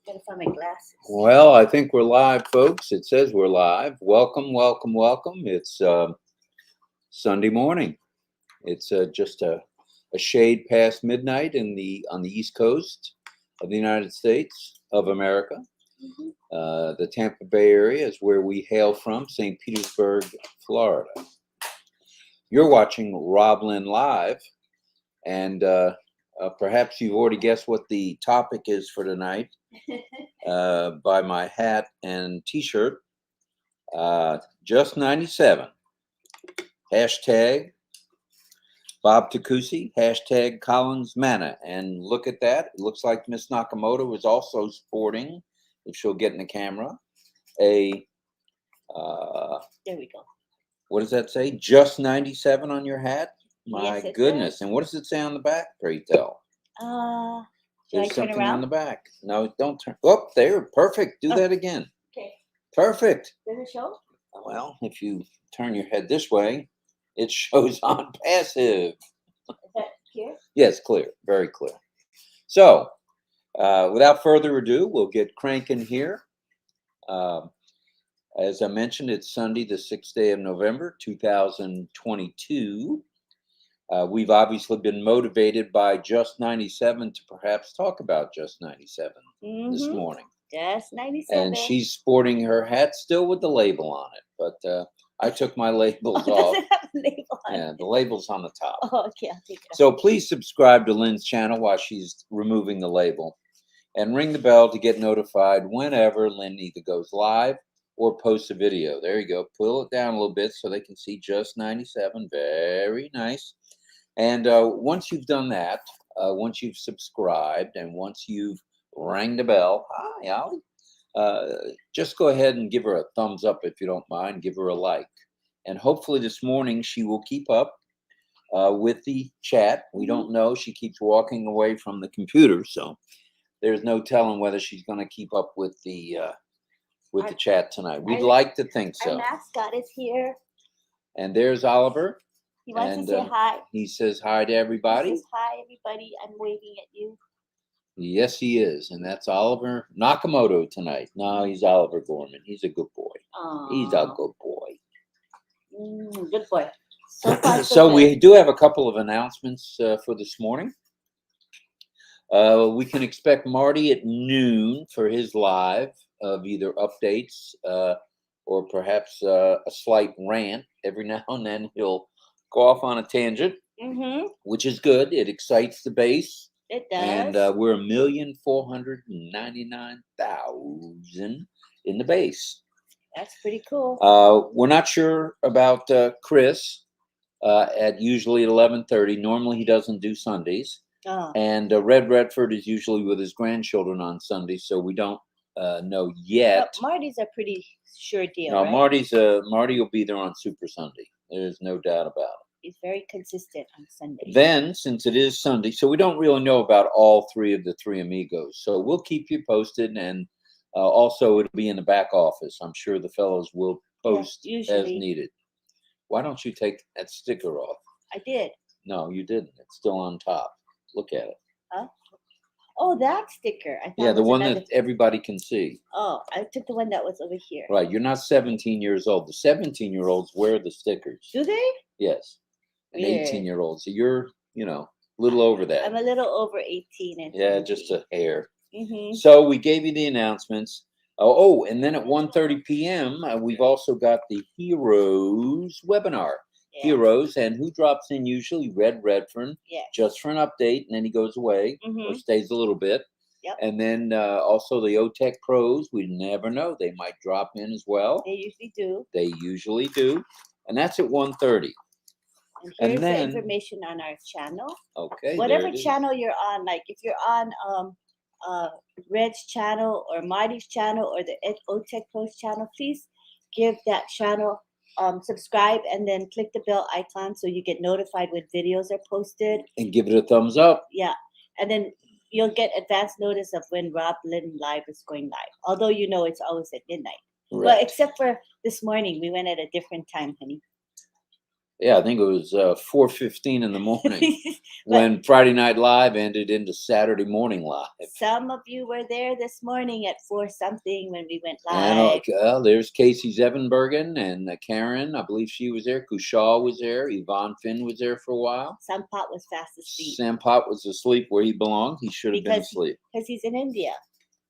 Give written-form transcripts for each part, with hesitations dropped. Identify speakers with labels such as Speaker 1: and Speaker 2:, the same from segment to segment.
Speaker 1: Gotta find my glasses.
Speaker 2: Well, I think we're live, folks. It says we're live. Welcome, welcome, welcome. It's Sunday morning. It's just a shade past midnight on the East Coast of the United States of America. The Tampa Bay area is where we hail from, St. Petersburg, Florida. You're watching RobLynn Live, and perhaps you've already guessed what the topic is for tonight by my hat and T-shirt. Just 97. Hashtag Bob Takusi. Hashtag Collins Manna. And look at that. It looks like Miss Nakamoto is also sporting, if she'll get in the camera, a
Speaker 1: there we go.
Speaker 2: What does that say? Just 97 on your hat? My
Speaker 1: Yes,
Speaker 2: goodness.
Speaker 1: does.
Speaker 2: And what does it say on the back, pray tell?
Speaker 1: Should I
Speaker 2: There's
Speaker 1: turn
Speaker 2: something
Speaker 1: around?
Speaker 2: on the back. No, don't turn. Oh, there. Perfect. Do that again.
Speaker 1: Okay.
Speaker 2: Perfect.
Speaker 1: Does it show?
Speaker 2: Well, if you turn your head this way, it shows on passive.
Speaker 1: Is that here?
Speaker 2: Yes, clear. Very clear. So, without further ado, we'll get cranking here. As I mentioned, it's Sunday, the 6th day of November, 2022. We've obviously been motivated by Just 97 to perhaps talk about Just 97 this morning.
Speaker 1: Just 97.
Speaker 2: And she's sporting her hat still with the label on it, but I took my labels
Speaker 1: Does
Speaker 2: off.
Speaker 1: it have a label on
Speaker 2: Yeah,
Speaker 1: it?
Speaker 2: the label's on the top.
Speaker 1: Oh, okay, I'll take it off.
Speaker 2: So please subscribe to Lynn's channel while she's removing the label, and ring the bell to get notified whenever Lynn either goes live or posts a video. There you go. Pull it down a little bit so they can see Just 97. Very nice. And once you've done that, once you've subscribed, and once you've rang the bell, hi, Ollie, just go ahead and give her a thumbs up if you don't mind. Give her a like. And hopefully this morning she will keep up with the chat. We don't know. She keeps walking away from the computer, so there's no telling whether she's going to keep up with the chat tonight. We'd like to think so.
Speaker 1: Our mascot is here.
Speaker 2: And there's Oliver.
Speaker 1: He wants to say hi.
Speaker 2: He says hi to everybody.
Speaker 1: He says hi, everybody. I'm waving at you.
Speaker 2: Yes, he is. And that's Oliver Nakamoto tonight. No, he's Oliver Gorman. He's a good boy.
Speaker 1: Aww.
Speaker 2: He's a good boy.
Speaker 1: Good boy. So far,
Speaker 2: so we do have a couple of announcements for this morning. We can expect Marty at noon for his live of either updates or perhaps a slight rant. Every now and then he'll go off on a tangent, which is good. It excites the base.
Speaker 1: It does.
Speaker 2: And we're 1,499,000 in the base.
Speaker 1: That's pretty cool.
Speaker 2: We're not sure about Chris at usually at 11:30. Normally he doesn't do Sundays.
Speaker 1: Oh.
Speaker 2: And Red Redford is usually with his grandchildren on Sundays, so we don't know yet.
Speaker 1: But Marty's a pretty sure deal.
Speaker 2: No,
Speaker 1: right?
Speaker 2: Marty will be there on Super Sunday. There's no doubt about it.
Speaker 1: He's very consistent on Sunday.
Speaker 2: Then, since it is Sunday, so we don't really know about all three of the three amigos. So we'll keep you posted, and also it'll be in the back office. I'm sure the fellows will post as needed. Why don't you take that sticker off?
Speaker 1: I did.
Speaker 2: No, you didn't. It's still on top. Look at it.
Speaker 1: Huh? Oh, that sticker. I thought
Speaker 2: yeah, the one that everybody can see.
Speaker 1: Oh, I took the one that was over here.
Speaker 2: Right. You're not 17 years old. The 17-year-olds wear the stickers.
Speaker 1: Do they?
Speaker 2: Yes. And 18-year-olds. So you're, a little over that.
Speaker 1: I'm a little over 18. And
Speaker 2: yeah, just a hair. So we gave you the announcements. And then at 1:30 p.m., we've also got the Heroes webinar. Yeah. Heroes, and who drops in usually? Red Redfern, just for an update, and then he goes away or stays a little bit.
Speaker 1: Yep.
Speaker 2: And then also the OTech pros, we never know. They might drop in as well.
Speaker 1: They usually do.
Speaker 2: They usually do. And that's at 1:30.
Speaker 1: And here's the information on our channel.
Speaker 2: Okay.
Speaker 1: Whatever channel you're on, like if you're on Red's channel or Marty's channel or the OTech Pros channel, please give that channel subscribe and then click the bell icon so you get notified when videos are posted.
Speaker 2: And give it a thumbs up.
Speaker 1: Yeah. And then you'll get advance notice of when RobLynn Live is going live. Although it's always at midnight. Right. Well, except for this morning, we went at a different time, honey.
Speaker 2: Yeah, I think it was 4:15 in the morning when Friday Night Live ended into Saturday Morning Live.
Speaker 1: Some of you were there this morning at 4 something when we went
Speaker 2: And
Speaker 1: live.
Speaker 2: there's Casey Zevenbergen and Karen. I believe she was there. Kushaw was there. Yvonne Finn was there for a while.
Speaker 1: Sam Pot was fast asleep.
Speaker 2: Sam Pot was asleep where he belonged. He should have been asleep.
Speaker 1: Because he's in India.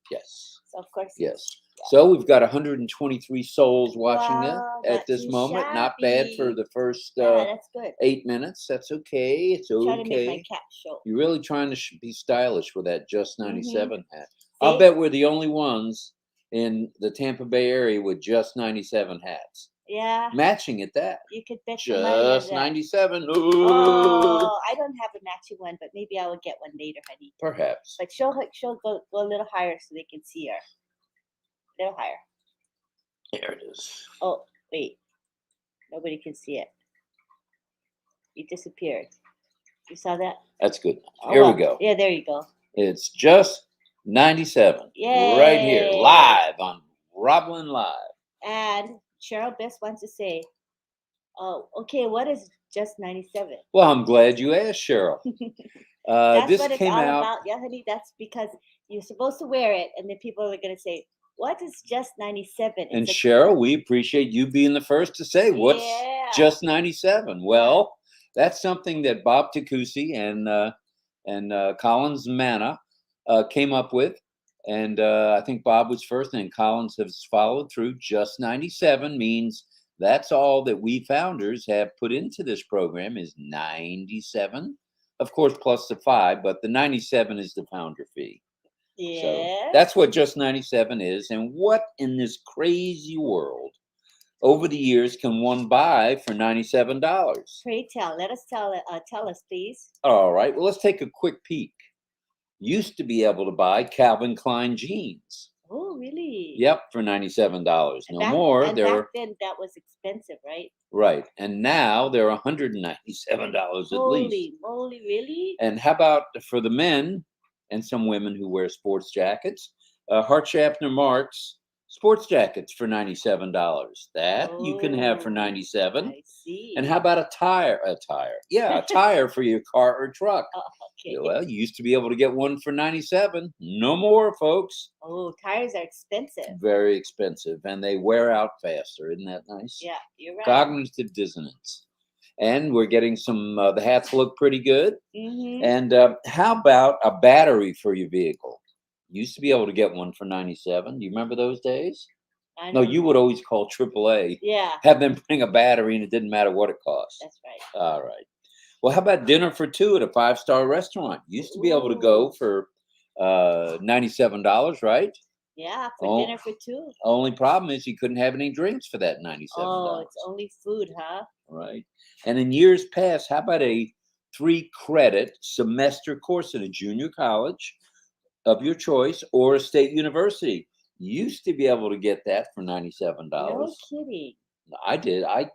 Speaker 2: Yes.
Speaker 1: So of course.
Speaker 2: Yes. So we've got 123 souls watching
Speaker 1: Wow,
Speaker 2: it at
Speaker 1: not
Speaker 2: this
Speaker 1: too
Speaker 2: moment. Not bad for
Speaker 1: shabby.
Speaker 2: the first
Speaker 1: That's good.
Speaker 2: 8 minutes. That's okay. It's okay.
Speaker 1: Trying to make my cat show.
Speaker 2: You're really trying to be stylish with that Just 97 hat.
Speaker 1: See?
Speaker 2: I'll bet we're the only ones in the Tampa Bay area with Just 97 hats.
Speaker 1: Yeah.
Speaker 2: Matching at that.
Speaker 1: You could bet your money on
Speaker 2: Just
Speaker 1: that.
Speaker 2: 97. Ooh.
Speaker 1: Oh, I don't have a matching one, but maybe I will get one later, honey.
Speaker 2: Perhaps.
Speaker 1: But she'll go a little higher so they can see her. A little higher.
Speaker 2: There it is.
Speaker 1: Oh, wait. Nobody can see it. It disappeared. You saw that?
Speaker 2: That's good.
Speaker 1: Oh,
Speaker 2: Here
Speaker 1: well.
Speaker 2: we go.
Speaker 1: Yeah, there you go.
Speaker 2: It's Just 97.
Speaker 1: Yay.
Speaker 2: Right here. Live on RobLynn Live.
Speaker 1: And Cheryl Best wants to say, oh, okay, what is Just 97?
Speaker 2: Well, I'm glad you asked, Cheryl.
Speaker 1: That's
Speaker 2: this
Speaker 1: what it's
Speaker 2: came
Speaker 1: all
Speaker 2: out.
Speaker 1: about. Yeah, honey, that's because you're supposed to wear it, and then people are going to say, what is Just 97?
Speaker 2: And Cheryl, we appreciate you being the first to say, what's Just 97? Well, that's something that Bob Takusi and Collins Manna came up with. And I think Bob was first, and Collins has followed through. Just 97 means that's all that we founders have put into this program is 97. Of course, plus the 5, but the 97 is the founder fee.
Speaker 1: Yeah.
Speaker 2: So that's what Just 97 is. And what in this crazy world over the years can one buy for $97?
Speaker 1: Pray tell. Let us tell us, please.
Speaker 2: All right. Well, let's take a quick peek. Used to be able to buy Calvin Klein jeans.
Speaker 1: Oh, really?
Speaker 2: Yep, for $97. No more.
Speaker 1: And back then that was expensive, right?
Speaker 2: Right. And now they're $197 at least.
Speaker 1: Holy moly, really?
Speaker 2: And how about for the men and some women who wear sports jackets? Hart Schaffner Marks sports jackets for $97. That you can have for $97.
Speaker 1: I see.
Speaker 2: And how about a tire? Yeah, a tire for your car or truck.
Speaker 1: Okay.
Speaker 2: Well, you used to be able to get one for $97. No more, folks.
Speaker 1: Oh, tires are expensive.
Speaker 2: Very expensive, and they wear out faster. Isn't that nice?
Speaker 1: Yeah, you're right.
Speaker 2: Cognitive dissonance. And we're getting some, the hats look pretty good.
Speaker 1: Mm-hmm.
Speaker 2: And how about a battery for your vehicle? Used to be able to get one for $97. Do you remember those days? No, you would always call AAA.
Speaker 1: Yeah.
Speaker 2: Have them bring a battery, and it didn't matter what it cost.
Speaker 1: That's right.
Speaker 2: All right. Well, how about dinner for two at a 5-star restaurant? Used to be able to go for $97, right?
Speaker 1: Yeah, for dinner for two.
Speaker 2: Only problem is you couldn't have any drinks for that $97.
Speaker 1: Oh, it's only food, huh?
Speaker 2: Right. And in years past, how about a 3-credit semester course at a junior college of your choice or a state university? Used to be able to get that for $97.
Speaker 1: No kidding.
Speaker 2: I did. I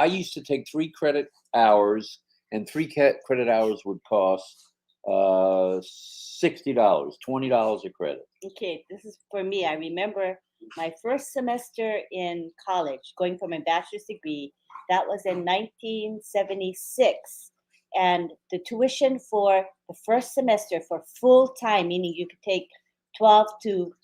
Speaker 2: used to take 3 credit hours, and 3 credit hours would cost $60, $20 a credit.
Speaker 1: Okay, this is for me. I remember my first semester in college, going for my bachelor's degree. That was in 1976, and the tuition for the first semester for full time, meaning you could take 12 to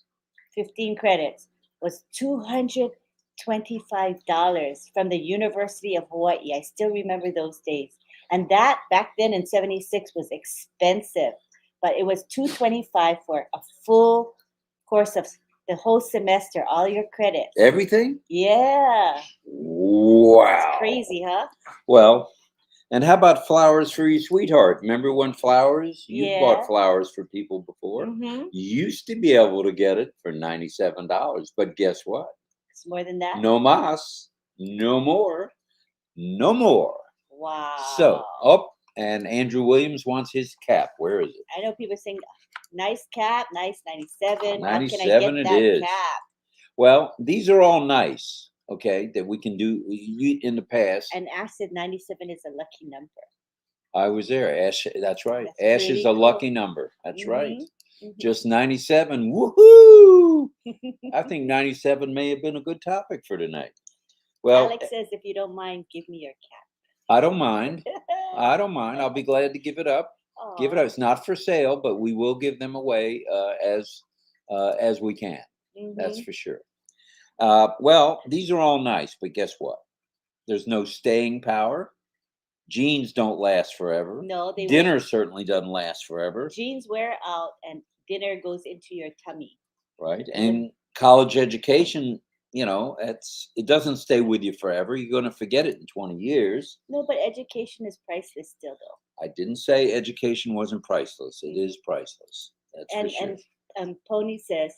Speaker 1: 15 credits, was $225 from the University of Hawaii. I still remember those days. And that back then in 76 was expensive, but it was $225 for a full course of the whole semester, all your credits.
Speaker 2: Everything?
Speaker 1: Yeah.
Speaker 2: Wow.
Speaker 1: It's crazy, huh?
Speaker 2: Well, and how about flowers for your sweetheart? Remember when flowers? You bought flowers for people before.
Speaker 1: Mm-hmm.
Speaker 2: You used to be able to get it for $97, but guess what?
Speaker 1: It's more than that.
Speaker 2: No mas, no more, no more.
Speaker 1: Wow.
Speaker 2: So, and Andrew Williams wants his cap. Where is it?
Speaker 1: I know people saying, nice cap, nice 97.
Speaker 2: 97
Speaker 1: How can I get that
Speaker 2: is.
Speaker 1: cap?
Speaker 2: Well, these are all nice, okay, that we can do in the past.
Speaker 1: And Ash said 97 is a lucky number.
Speaker 2: I was there. Ash, that's right.
Speaker 1: That's
Speaker 2: Ash is a
Speaker 1: cool.
Speaker 2: lucky number. That's right.
Speaker 1: Mm-hmm.
Speaker 2: Just 97. Woohoo! I think 97 may have been a good topic for tonight. Well,
Speaker 1: Alex says, if you don't mind, give me your
Speaker 2: I don't mind.
Speaker 1: cat.
Speaker 2: I don't mind. I'll be glad to give it up. Give it
Speaker 1: Aw.
Speaker 2: up. It's not for sale, but we will give them away as we can. That's
Speaker 1: Mhm.
Speaker 2: for sure. Well, these are all nice, but guess what? There's no staying power. Jeans don't last forever.
Speaker 1: No, they
Speaker 2: Dinner
Speaker 1: won't.
Speaker 2: certainly doesn't last forever,
Speaker 1: Jeans wear out and dinner goes into your tummy.
Speaker 2: right?
Speaker 1: Doesn't
Speaker 2: And college education, it doesn't stay with you forever. You're going to forget it in 20 years.
Speaker 1: No, but education is priceless still though.
Speaker 2: I didn't say education wasn't priceless. It
Speaker 1: Mhm.
Speaker 2: is priceless. That's for
Speaker 1: And
Speaker 2: sure.
Speaker 1: Pony says,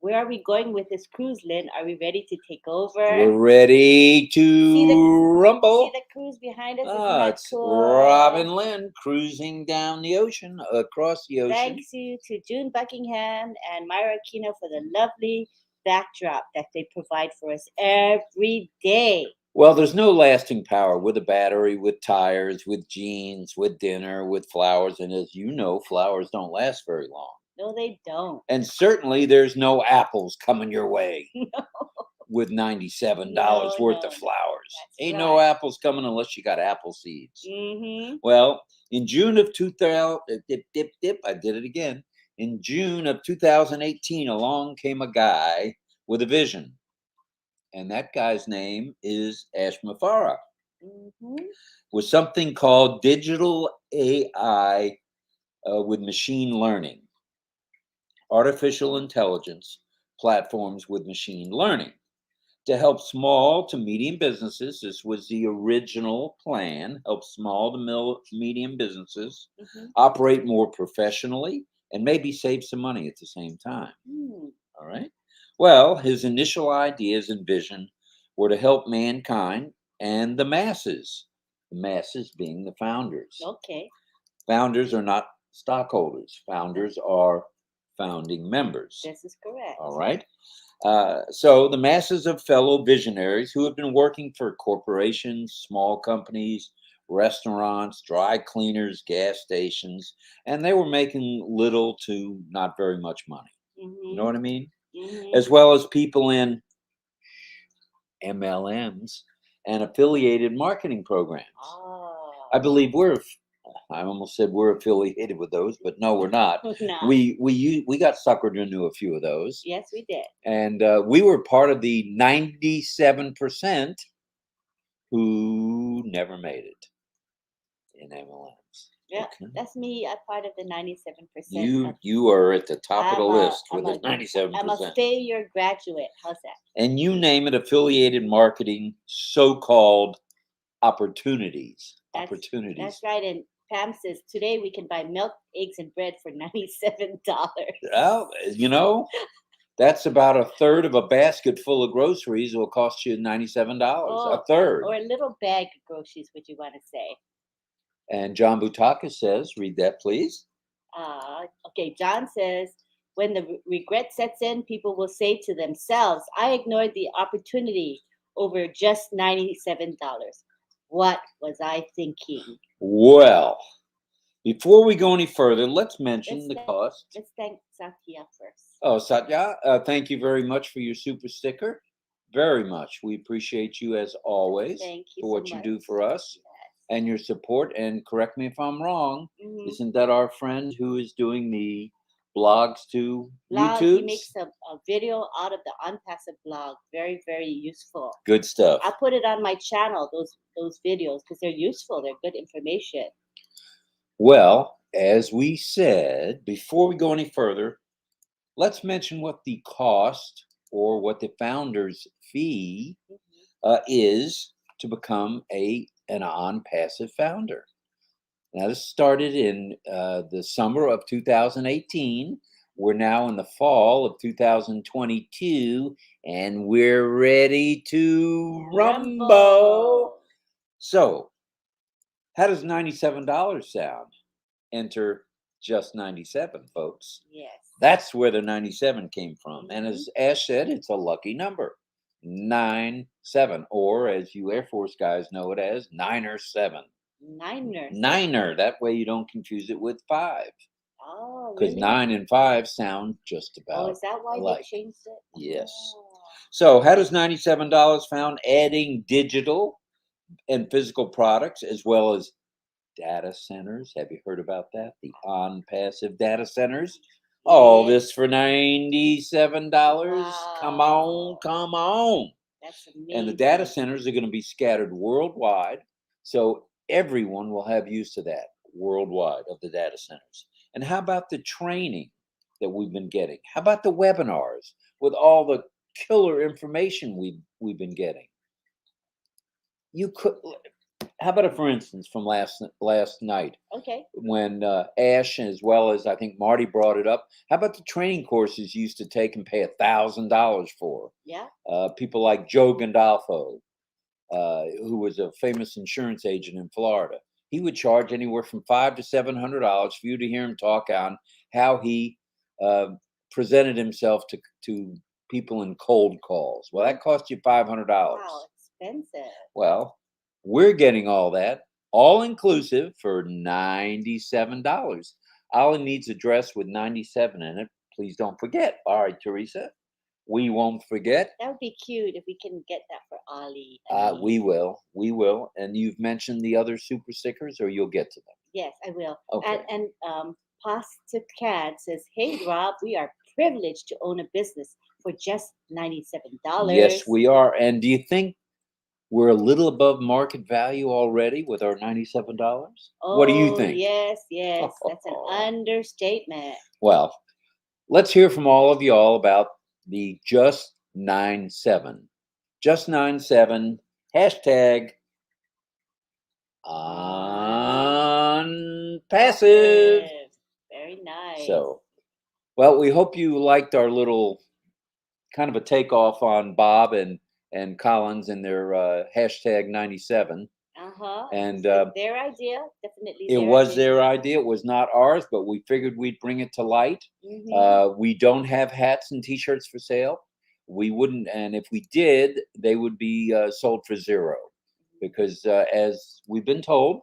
Speaker 1: where are we going with this cruise, Lynn? Are we ready to take over?
Speaker 2: We're ready to
Speaker 1: See
Speaker 2: rumble.
Speaker 1: the cruise behind us? Isn't
Speaker 2: Ah,
Speaker 1: that
Speaker 2: it's
Speaker 1: cool?
Speaker 2: Robin Lynn cruising down the ocean, across the ocean.
Speaker 1: Thanks you to June Buckingham and Myra Aquino for the lovely backdrop that they provide for us every day.
Speaker 2: Well, there's no lasting power with a battery, with tires, with jeans, with dinner, with flowers. And as you know, flowers don't last very long.
Speaker 1: No, they don't.
Speaker 2: And certainly there's no apples coming your way
Speaker 1: No.
Speaker 2: with $97
Speaker 1: No,
Speaker 2: worth
Speaker 1: no,
Speaker 2: of flowers.
Speaker 1: that's
Speaker 2: Ain't no
Speaker 1: right.
Speaker 2: apples coming unless you got apple seeds.
Speaker 1: Mm-hmm.
Speaker 2: Well, in June of 2000, I did it again. In June of 2018, along came a guy with a vision. And that guy's name is Ashma Farah.
Speaker 1: Mm-hmm.
Speaker 2: With something called digital AI with machine learning, artificial intelligence platforms with machine learning to help small to medium businesses. This was the original plan, help small to medium businesses
Speaker 1: Mm-hmm.
Speaker 2: operate more professionally and maybe save some money at the same time.
Speaker 1: Mm.
Speaker 2: All right. Well, his initial ideas and vision were to help mankind and the masses being the founders.
Speaker 1: Okay.
Speaker 2: Founders are not stockholders, founders are founding members.
Speaker 1: This is correct.
Speaker 2: All right. So the masses of fellow visionaries who have been working for corporations, small companies, restaurants, dry cleaners, gas stations, and they were making little to not very much money.
Speaker 1: Mm-hmm.
Speaker 2: You know what I mean?
Speaker 1: Mm-hmm.
Speaker 2: As well as people in MLMs and affiliated marketing programs.
Speaker 1: Oh.
Speaker 2: I believe I almost said we're affiliated with those, but no, we're not.
Speaker 1: No.
Speaker 2: We got suckered into a few of those.
Speaker 1: Yes, we did.
Speaker 2: And we were part of the 97% who never made it in MLMs.
Speaker 1: Yeah,
Speaker 2: Okay.
Speaker 1: that's me. I'm part of the 97%.
Speaker 2: You are at the top of the list with the
Speaker 1: I'm
Speaker 2: 97%.
Speaker 1: a failure graduate. How's that?
Speaker 2: And you name it, affiliated marketing, so-called opportunities.
Speaker 1: That's right. And Pam says today we can buy milk, eggs, and bread for $97.
Speaker 2: Well, that's about a third of a basket full of groceries. Will cost you $97. A third.
Speaker 1: Or a little bag of groceries, would you want to say?
Speaker 2: And John Butaka says, read that, please.
Speaker 1: Okay, John says, when the regret sets in, people will say to themselves, I ignored the opportunity over just $97. What was I thinking?
Speaker 2: Well, before we go any further, let's mention the cost.
Speaker 1: Let's thank Satya first.
Speaker 2: Oh, Satya, thank you very much for your super sticker. Very much. We appreciate you as always.
Speaker 1: Thank you
Speaker 2: for what
Speaker 1: so
Speaker 2: you do
Speaker 1: much.
Speaker 2: for us.
Speaker 1: Yes.
Speaker 2: And your support. And correct me if I'm wrong.
Speaker 1: Mhm.
Speaker 2: Isn't that our friend who is doing the blogs to
Speaker 1: Blog,
Speaker 2: YouTube?
Speaker 1: he makes a video out of the ONPASSIVE blog. Very, very useful.
Speaker 2: Good stuff.
Speaker 1: I'll put it on my channel, those videos, because they're useful. They're good information.
Speaker 2: Well, as we said, before we go any further, let's mention what the cost or what the founder's fee is to become an ONPASSIVE founder. Now, this started in the summer of 2018. We're now in the fall of 2022, and we're ready to rumble. So, how does $97 sound? Enter just 97, folks.
Speaker 1: Yes.
Speaker 2: That's where the 97 came from. And as Ash said, it's a lucky number. 9-7, or as you Air Force guys know it as, Niner 7. Niner. That way you don't confuse it with 5.
Speaker 1: Oh,
Speaker 2: because
Speaker 1: really?
Speaker 2: 9 and 5 sound just about.
Speaker 1: Oh, is that why
Speaker 2: alike.
Speaker 1: they changed it?
Speaker 2: Yes.
Speaker 1: Oh.
Speaker 2: So how does $97 found adding digital and physical products as well as data centers? Have you heard about that? The on-passive data centers? All
Speaker 1: Yes.
Speaker 2: this for $97? Come on,
Speaker 1: Wow.
Speaker 2: come on.
Speaker 1: That's
Speaker 2: And the data
Speaker 1: amazing.
Speaker 2: centers are going to be scattered worldwide. So everyone will have use to that worldwide of the data centers. And how about the training that we've been getting? How about the webinars with all the killer information we've been getting? You could how about a for instance from last night
Speaker 1: Okay.
Speaker 2: when Ash as well as I think Marty brought it up. How about the training courses you used to take and pay $1,000 for?
Speaker 1: Yeah.
Speaker 2: People like Joe Gandolfo, who was a famous insurance agent in Florida. He would charge anywhere from $500 to $700 for you to hear him talk on how he uh, presented himself to people in cold calls. Well, that cost you $500.
Speaker 1: Wow, expensive.
Speaker 2: Well, we're getting all that, all inclusive for $97. Ollie needs a dress with 97 in it. Please don't forget. All right, Teresa, we won't forget.
Speaker 1: That would be cute if we can get that for Ollie.
Speaker 2: We will. And you've mentioned the other super stickers, or you'll get to them.
Speaker 1: Yes, I will.
Speaker 2: Okay.
Speaker 1: And Pasta Cat says, "Hey Rob, we are privileged to own a business for just $97."
Speaker 2: Yes, we are. And do you think we're a little above market value already with our $97? What do you
Speaker 1: Oh,
Speaker 2: think?
Speaker 1: yes, yes. That's an understatement.
Speaker 2: Well, let's hear from all of y'all about the Just 97. Just 97 hashtag on passive.
Speaker 1: Very nice.
Speaker 2: So, well, we hope you liked our little kind of a takeoff on Bob and Collins and their hashtag 97. And
Speaker 1: their idea, definitely.
Speaker 2: it was their idea. It was not ours, but we figured we'd bring it to light. We don't have hats and T-shirts for sale. We wouldn't, and if we did, they would be sold for zero, because as we've been told,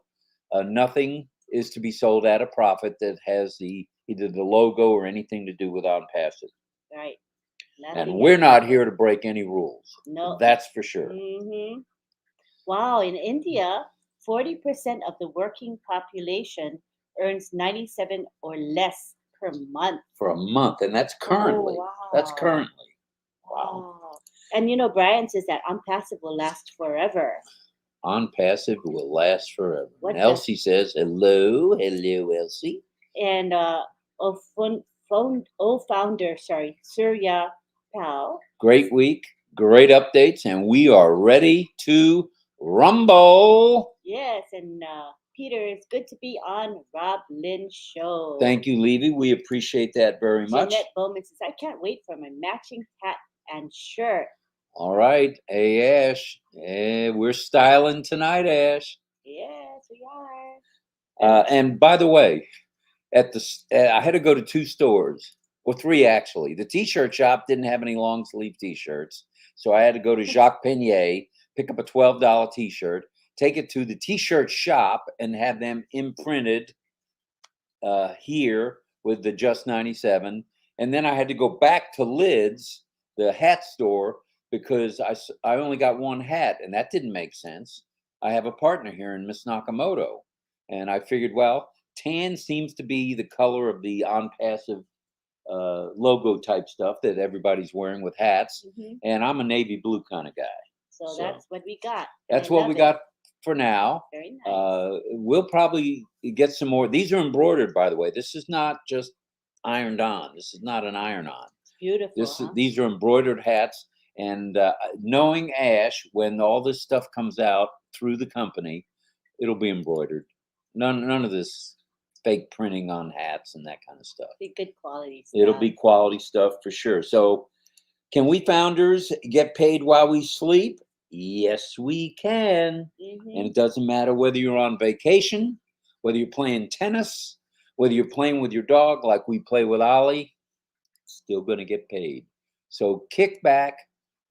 Speaker 2: nothing is to be sold at a profit that has either the logo or anything to do with OnPassive.
Speaker 1: Right.
Speaker 2: And we're not here to break any rules.
Speaker 1: No,
Speaker 2: that's for sure.
Speaker 1: Wow, in India, 40% of the working population earns 97 or less per month.
Speaker 2: For a month, and that's currently.
Speaker 1: Oh, wow.
Speaker 2: That's currently. Wow.
Speaker 1: Wow. And you know, Brian says that OnPassive will last forever.
Speaker 2: OnPassive will last forever.
Speaker 1: What
Speaker 2: And Elsie says, hello, Elsie.
Speaker 1: And founder, Surya Pal.
Speaker 2: Great week, great updates, and we are ready to rumble.
Speaker 1: Yes, and Peter, it's good to be on RobLynn Show.
Speaker 2: Thank you, Levy. We appreciate that very much.
Speaker 1: Jeanette Bowman says, I can't wait for my matching hat and shirt.
Speaker 2: All right. Hey, Ash. We're styling tonight, Ash.
Speaker 1: Yes, we are.
Speaker 2: And by the way, I had to go to 2 stores, or 3 actually. The T-shirt shop didn't have any long sleeve T-shirts, so I had to go to Jacques Penier, pick up a $12 T-shirt, take it to the T-shirt shop, and have them imprinted here with the Just 97. And then I had to go back to Lids, the hat store, because I only got one hat, and that didn't make sense. I have a partner here in Miss Nakamoto, and I figured, well, tan seems to be the color of the OnPassive logo type stuff that everybody's wearing with hats, and I'm a navy blue kind of guy.
Speaker 1: So that's what we got.
Speaker 2: That's what we got for now.
Speaker 1: Very nice.
Speaker 2: We'll probably get some more. These are embroidered, by the way. This is not just ironed on. This is not an iron-on.
Speaker 1: Beautiful.
Speaker 2: These are embroidered hats. And knowing Ash, when all this stuff comes out through the company, it'll be embroidered. None of this fake printing on hats and that kind of stuff.
Speaker 1: Be good quality stuff.
Speaker 2: It'll be quality stuff for sure. So, can we founders get paid while we sleep? Yes, we can. And it doesn't matter whether you're on vacation, whether you're playing tennis, whether you're playing with your dog like we play with Ollie, still going to get paid. So kick back,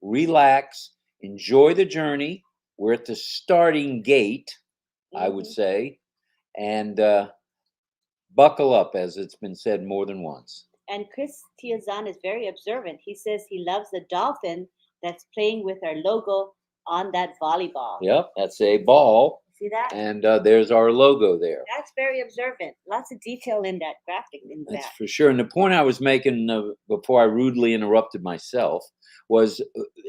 Speaker 2: relax, enjoy the journey. We're at the starting gate, I would say, and buckle up, as it's been said more than once.
Speaker 1: And Chris Tiazan is very observant. He says he loves the dolphin that's playing with our logo on that volleyball.
Speaker 2: Yep, that's a ball.
Speaker 1: See that?
Speaker 2: And there's our logo there.
Speaker 1: That's very observant. Lots of detail in that graphic. In
Speaker 2: That's
Speaker 1: that.
Speaker 2: for sure. And the point I was making before I rudely interrupted myself was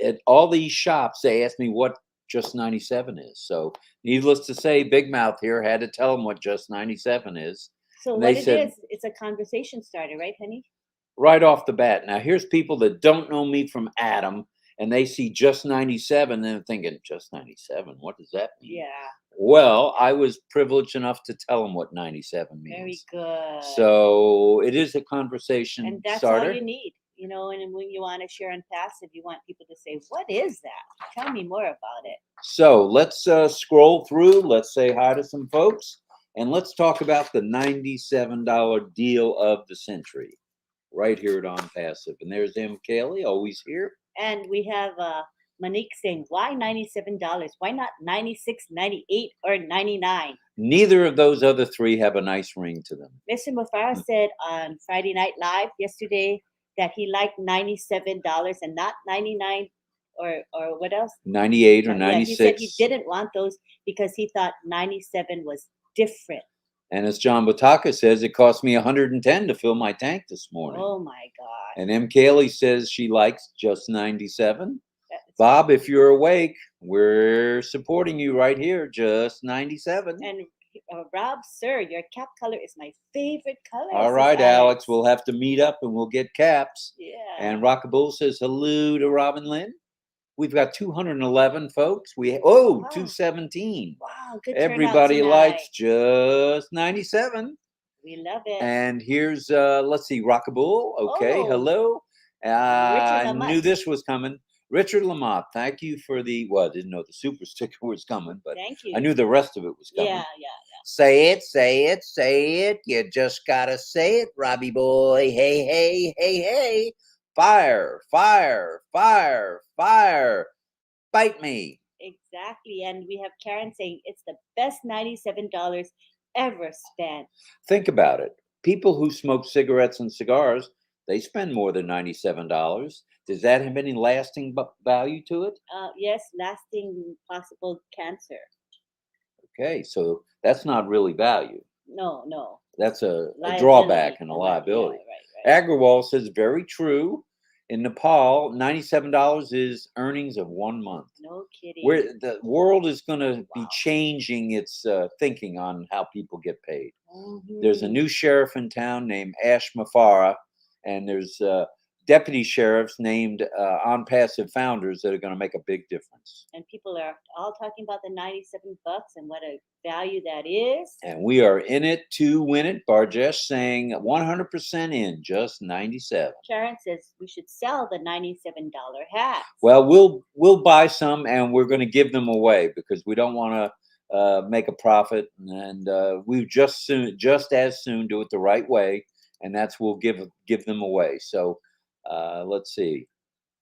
Speaker 2: at all these shops, they asked me what Just 97 is. So, needless to say, Big Mouth here had to tell them what Just 97 is.
Speaker 1: So
Speaker 2: And
Speaker 1: what
Speaker 2: they
Speaker 1: it
Speaker 2: said,
Speaker 1: is, it's a conversation starter, right, honey?
Speaker 2: right off the bat. Now, here's people that don't know me from Adam, and they see Just 97, and they're thinking, Just 97? What does that mean?
Speaker 1: Yeah.
Speaker 2: Well, I was privileged enough to tell them what 97 means.
Speaker 1: Very good.
Speaker 2: So it is a conversation
Speaker 1: And that's
Speaker 2: starter.
Speaker 1: all you need, you know. And when you want to share on passive, you want people to say, "What is that? Tell me more about it."
Speaker 2: So let's scroll through. Let's say hi to some folks, and let's talk about the $97 deal of the century, right here at On Passive. And there's M. Kelly, always here.
Speaker 1: And we have Monique saying, "Why $97? Why not 96, 98, or 99?"
Speaker 2: Neither of those other three have a nice ring to them.
Speaker 1: Mr. Mufara said on Friday Night Live yesterday that he liked $97 and not 99 or what else?
Speaker 2: 98 or
Speaker 1: Yeah,
Speaker 2: 96.
Speaker 1: he said he didn't want those because he thought 97 was different.
Speaker 2: And as John Botaka says, it cost me 110 to fill my tank this morning.
Speaker 1: Oh my God.
Speaker 2: And M. Kaylee says she likes Just 97. Bob, if you're awake, we're supporting you right here, Just 97.
Speaker 1: And Rob, sir, your cap color is my favorite color.
Speaker 2: All right, Alex, we'll have to meet up and we'll get caps.
Speaker 1: Yeah.
Speaker 2: And Rockable says hello to RobLynn. We've got 211 folks. Wow. 217.
Speaker 1: Wow, good
Speaker 2: Everybody
Speaker 1: turnout
Speaker 2: likes Just 97.
Speaker 1: We love it.
Speaker 2: And here's let's see, Rockable. Okay, hello. I knew this was coming. Richard Lamont, thank you for the, well, I didn't know the super sticker was coming, but
Speaker 1: thank you.
Speaker 2: I knew the rest of it was coming.
Speaker 1: Yeah.
Speaker 2: Say it, say it, say it. You just gotta say it, Robbie boy. Hey, hey, hey, hey. Fire, fire, fire, fire. Bite me.
Speaker 1: Exactly. And we have Karen saying it's the best $97 ever spent.
Speaker 2: Think about it. People who smoke cigarettes and cigars, they spend more than $97. Does that have any lasting value to it?
Speaker 1: Yes, lasting possible cancer.
Speaker 2: Okay, so that's not really value.
Speaker 1: No.
Speaker 2: That's a drawback and a liability.
Speaker 1: Right.
Speaker 2: Agrawal says, very true. In Nepal, $97 is earnings of 1 month.
Speaker 1: No kidding.
Speaker 2: Where the world is going to be changing its thinking on how people get paid.
Speaker 1: Mm-hmm.
Speaker 2: There's a new sheriff in town named Ash Mafara, and there's deputy sheriffs named On Passive founders that are going to make a big difference.
Speaker 1: And people are all talking about the $97 and what a value that is.
Speaker 2: And we are in it to win it. Barjesh saying 100% in, Just 97.
Speaker 1: Karen says we should sell the $97 hats.
Speaker 2: Well, we'll buy some, and we're going to give them away because we don't want to make a profit, and we just as soon do it the right way, and that's we'll give them away. So let's see.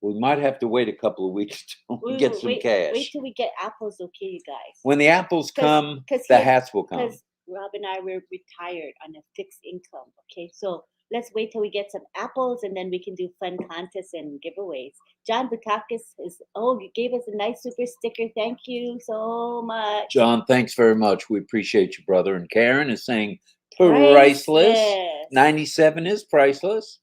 Speaker 2: We might have to wait a couple of weeks till we get some cash.
Speaker 1: Wait till we get apples, okay, you guys.
Speaker 2: When the apples come, the hats will come.
Speaker 1: Because Rob and I were retired on a fixed income, okay? So let's wait till we get some apples, and then we can do fun contests and giveaways. John Bukakis you gave us a nice super sticker. Thank you so much.
Speaker 2: John, thanks very much. We appreciate you, brother. And Karen is saying priceless. 97 is priceless.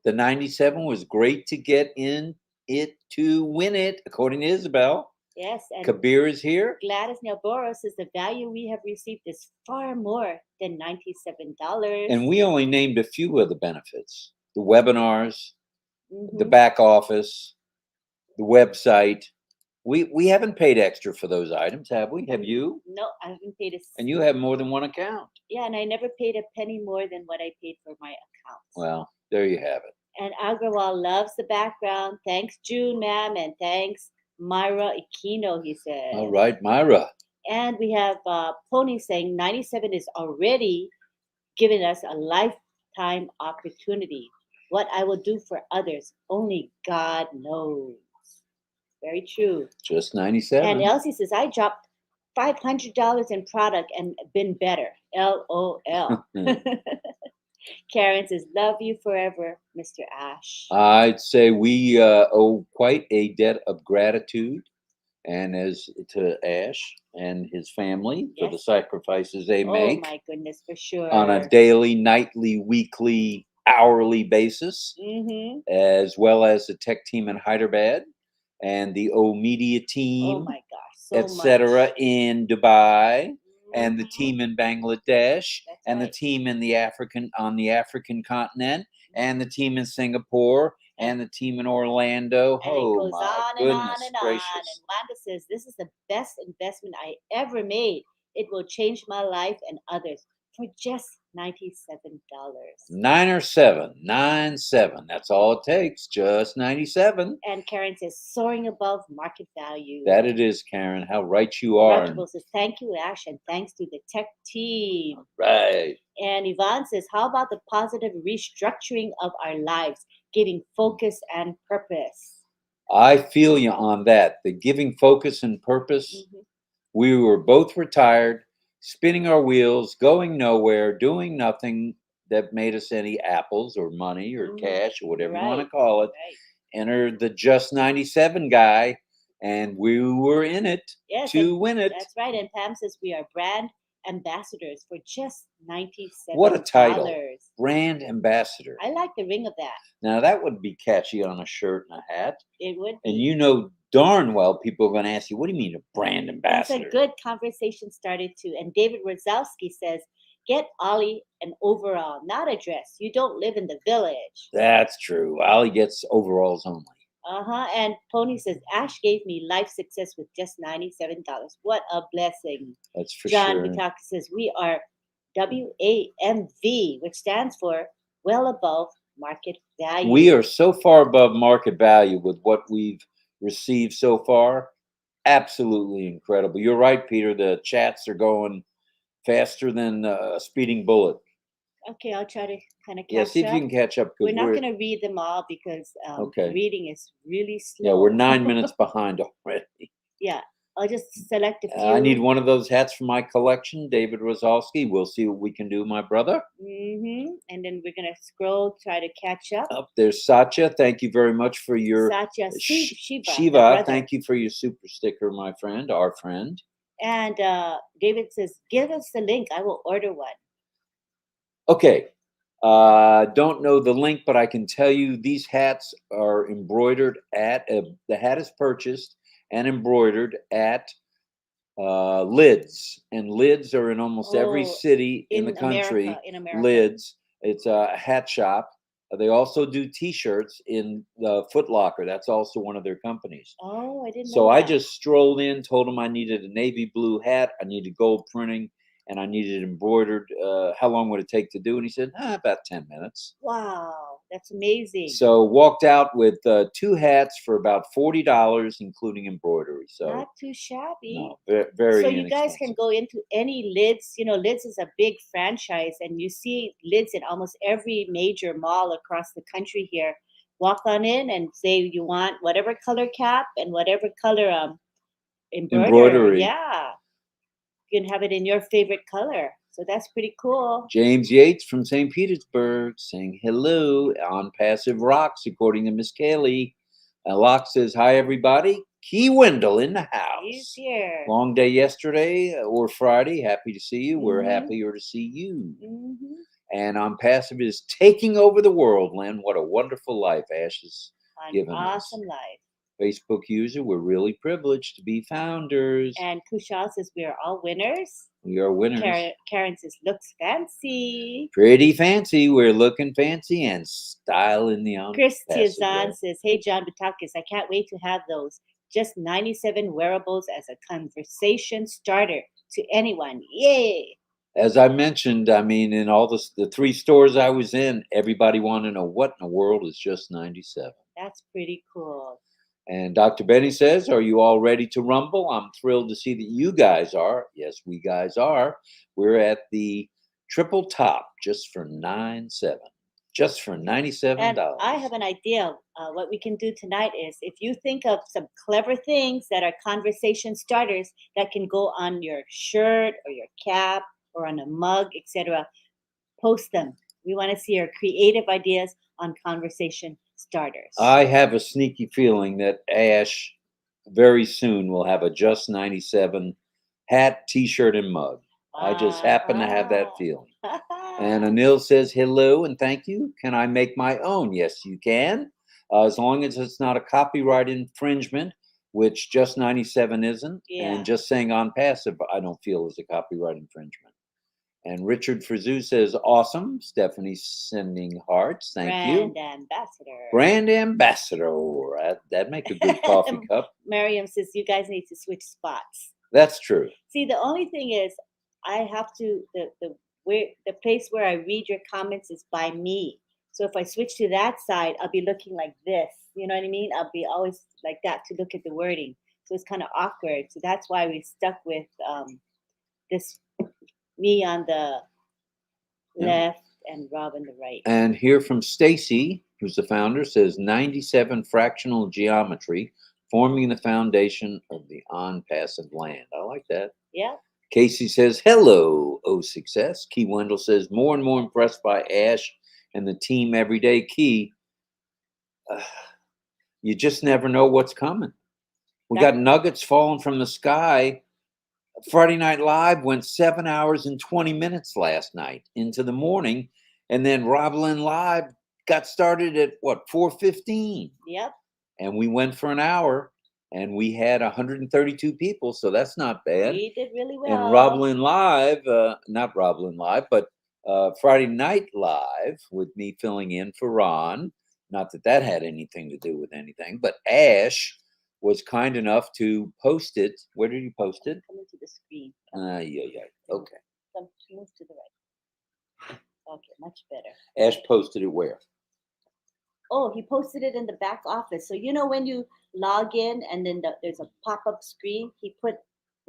Speaker 2: The 97 was great to get in it to win it, according to Isabel.
Speaker 1: Yes. And
Speaker 2: Kabir is here.
Speaker 1: Gladys Nelboro says the value we have received is far more than $97.
Speaker 2: And we only named a few of the benefits. The webinars, the back office, the website. We haven't paid extra for those items, have we? Have you?
Speaker 1: No, I haven't paid
Speaker 2: And you have more than one account.
Speaker 1: Yeah, and I never paid a penny more than what I paid for my account.
Speaker 2: Well, there you have it.
Speaker 1: And Agrawal loves the background. Thanks, June, ma'am, and thanks, Myra Aquino, he said.
Speaker 2: All right, Myra.
Speaker 1: And we have Pony saying 97 is already giving us a lifetime opportunity. What I will do for others, only God knows. Very true.
Speaker 2: Just 97.
Speaker 1: And Elsie says, I dropped $500 in product and been better. LOL. Karen says, love you forever, Mr. Ash.
Speaker 2: I'd say we owe quite a debt of gratitude, and as to Ash and his family for the
Speaker 1: Yes.
Speaker 2: sacrifices they
Speaker 1: Oh
Speaker 2: make
Speaker 1: my goodness, for sure.
Speaker 2: on a daily, nightly, weekly, hourly basis,
Speaker 1: Mm-hmm.
Speaker 2: as well as the tech team in Hyderabad and the O Media
Speaker 1: Oh
Speaker 2: team,
Speaker 1: my gosh, so
Speaker 2: etc.,
Speaker 1: much.
Speaker 2: in Dubai, and the
Speaker 1: Mhm.
Speaker 2: team in Bangladesh,
Speaker 1: That's
Speaker 2: and the
Speaker 1: right.
Speaker 2: team in the African continent, and the team in Singapore, and the team in Orlando.
Speaker 1: And it
Speaker 2: Oh
Speaker 1: goes
Speaker 2: my
Speaker 1: on and on
Speaker 2: goodness
Speaker 1: and on.
Speaker 2: gracious!
Speaker 1: And Wanda says, this is the best investment I ever made. It will change my life and others for just $97.
Speaker 2: 9 or 7, 9 7. That's all it takes. Just 97.
Speaker 1: And Karen says, soaring above market value.
Speaker 2: That it is, Karen. How right you are.
Speaker 1: Reputable says, thank you, Ash, and thanks to the tech team.
Speaker 2: Right.
Speaker 1: And Yvonne says, how about the positive restructuring of our lives, giving focus and purpose?
Speaker 2: I feel you on that. The giving focus and purpose.
Speaker 1: Mhm.
Speaker 2: We were both retired, spinning our wheels, going nowhere, doing nothing that made us any apples or money or
Speaker 1: Mhm.
Speaker 2: cash or whatever you want to
Speaker 1: Right,
Speaker 2: call it.
Speaker 1: right.
Speaker 2: Entered the Just 97 guy, and we were in it
Speaker 1: Yes,
Speaker 2: to
Speaker 1: and
Speaker 2: win it.
Speaker 1: that's right. And Pam says we are brand ambassadors for just $97.
Speaker 2: What a title. Brand ambassador.
Speaker 1: I like the ring of that.
Speaker 2: Now, that would be catchy on a shirt and a hat.
Speaker 1: It would
Speaker 2: And
Speaker 1: be.
Speaker 2: you know darn well people are going to ask you, what do you mean a brand
Speaker 1: That's
Speaker 2: ambassador?
Speaker 1: a good conversation started too. And David Wazowski says, get Ollie an overall, not a dress. You don't live in the village.
Speaker 2: That's true. Ollie gets overalls only.
Speaker 1: Uh-huh. And Pony says, Ash gave me life success with just $97. What a blessing.
Speaker 2: That's for
Speaker 1: John
Speaker 2: sure.
Speaker 1: Vitaki says, we are WAMV, which stands for well above market value.
Speaker 2: We are so far above market value with what we've received so far. Absolutely incredible. You're right, Peter. The chats are going faster than a speeding bullet.
Speaker 1: Okay, I'll try to kind of catch
Speaker 2: Yeah, see if
Speaker 1: up.
Speaker 2: you can catch up.
Speaker 1: We're not going to read them all because
Speaker 2: Okay.
Speaker 1: reading is really slow.
Speaker 2: Yeah, we're 9 minutes behind already.
Speaker 1: Yeah, I'll just select a few.
Speaker 2: I need one of those hats for my collection, David Rozalski. We'll see what we can do, my brother.
Speaker 1: Mm-hmm. And then we're going to scroll, try to catch up.
Speaker 2: Up there's Satya. Thank you very much for your
Speaker 1: Satya Shiva. the
Speaker 2: Shiva.
Speaker 1: brother.
Speaker 2: Thank you for your super sticker, my friend, our friend.
Speaker 1: And David says, give us the link. I will order one.
Speaker 2: Okay. Don't know the link, but I can tell you these hats are embroidered at the hat is purchased and embroidered at Lids, and Lids are in almost every city in the country.
Speaker 1: In America.
Speaker 2: Lids, it's a hat shop. They also do T-shirts in the Foot Locker. That's also one of their companies.
Speaker 1: Oh, I didn't know
Speaker 2: So I
Speaker 1: that.
Speaker 2: just strolled in, told him I needed a navy blue hat, I needed gold printing, and I needed embroidered. How long would it take to do? And he said, about 10 minutes.
Speaker 1: Wow, that's amazing.
Speaker 2: So walked out with 2 hats for about $40, including embroidery. So
Speaker 1: not too shabby.
Speaker 2: No, very
Speaker 1: so you guys can
Speaker 2: inexpensive.
Speaker 1: go into any Lids. You know, Lids is a big franchise, and you see Lids in almost every major mall across the country here. Walk on in and say you want whatever color cap and whatever color embroidery. Yeah, you can have it in your favorite color. So that's pretty cool.
Speaker 2: James Yates from St. Petersburg saying hello on Passive Rocks, according to Miss Kaylee. Locke says, hi, everybody. Key Wendell in the house.
Speaker 1: He's here.
Speaker 2: Long day yesterday or Friday. Happy to see you. We're
Speaker 1: Mhm.
Speaker 2: happier to see you.
Speaker 1: Mhm.
Speaker 2: And on Passive is taking over the world, Lynn. What a wonderful life Ash has given
Speaker 1: Awesome
Speaker 2: us.
Speaker 1: life.
Speaker 2: Facebook user, we're really privileged to be founders.
Speaker 1: And Kushal says we are all winners.
Speaker 2: We are winners.
Speaker 1: Karen says looks fancy.
Speaker 2: Pretty fancy. We're looking fancy and style in the on.
Speaker 1: Chris
Speaker 2: Passive
Speaker 1: Tiazan
Speaker 2: way.
Speaker 1: says, hey, John Batakis, I can't wait to have those. Just 97 wearables as a conversation starter to anyone. Yay.
Speaker 2: As I mentioned, I mean, in all the 3 stores I was in, everybody wanted to know what in the world is just 97.
Speaker 1: That's pretty cool.
Speaker 2: And Dr. Benny says, are you all ready to rumble? I'm thrilled to see that you guys are. Yes, we guys are. We're at the triple top just for 97. Just for $97.
Speaker 1: And I have an idea. What we can do tonight is if you think of some clever things that are conversation starters that can go on your shirt or your cap or on a mug, etc., post them. We want to see your creative ideas on conversation starters.
Speaker 2: I have a sneaky feeling that Ash very soon will have a Just 97 hat, T-shirt, and mug. I just happen to have that feeling. And Anil says, hello and thank you. Can I make my own? Yes, you can. As long as it's not a copyright infringement, which Just 97 isn't.
Speaker 1: Yeah.
Speaker 2: And just saying on passive, I don't feel is a copyright infringement. And Richard Frizou says, awesome. Stephanie's sending hearts. Thank you.
Speaker 1: Brand ambassador.
Speaker 2: Brand ambassador. That'd make a good coffee cup.
Speaker 1: Miriam says, you guys need to switch spots.
Speaker 2: That's true.
Speaker 1: See, the only thing is, I have to, the place where I read your comments is by me. So if I switch to that side, I'll be looking like this. You know what I mean? I'll be always like that to look at the wording. So it's kind of awkward. So that's why we stuck with this, me on the left and Rob on the right.
Speaker 2: And here from Stacy, who's the founder, says 97 fractional geometry forming the foundation of the on-passive land. I like that.
Speaker 1: Yeah.
Speaker 2: Casey says, hello, oh success. Key Wendell says, more and more impressed by Ash and the team every day. Key, you just never know what's coming. We got nuggets falling from the sky. Friday Night Live went 7 hours and 20 minutes last night into the morning. And then RobLynn Live got started at, what, 4:15?
Speaker 1: Yep.
Speaker 2: And we went for an hour. And we had 132 people, so that's not bad.
Speaker 1: We did really well.
Speaker 2: And RobLynn Live, not RobLynn Live, but Friday Night Live with me filling in for Ron. Not that that had anything to do with anything, but Ash was kind enough to post it. Where did you post it?
Speaker 1: Coming to the screen.
Speaker 2: Yeah. Okay.
Speaker 1: Move to the right. Okay, much better.
Speaker 2: Ash posted it where?
Speaker 1: Oh, he posted it in the back office. So you know when you log in and then there's a pop-up screen, he put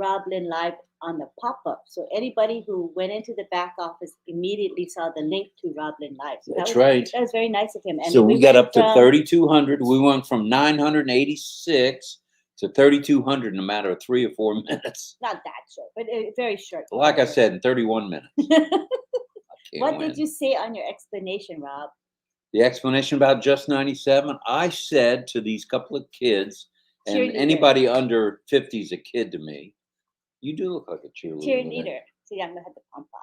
Speaker 1: RobLynn Live on the pop-up. So anybody who went into the back office immediately saw the link to RobLynn Live. So
Speaker 2: That's right.
Speaker 1: That was very nice of him. And
Speaker 2: so we got up to
Speaker 1: from
Speaker 2: 3,200. We went from 986 to 3,200 in a matter of 3 or 4 minutes.
Speaker 1: Not that short, but very short.
Speaker 2: Like I said, in 31 minutes.
Speaker 1: What did you say on your explanation, Rob?
Speaker 2: The explanation about Just 97, I said to these couple of kids, and
Speaker 1: Cheerleader.
Speaker 2: anybody under 50 is a kid to me. You do look like a cheerleader.
Speaker 1: Cheerleader. See, I'm gonna have the pom pom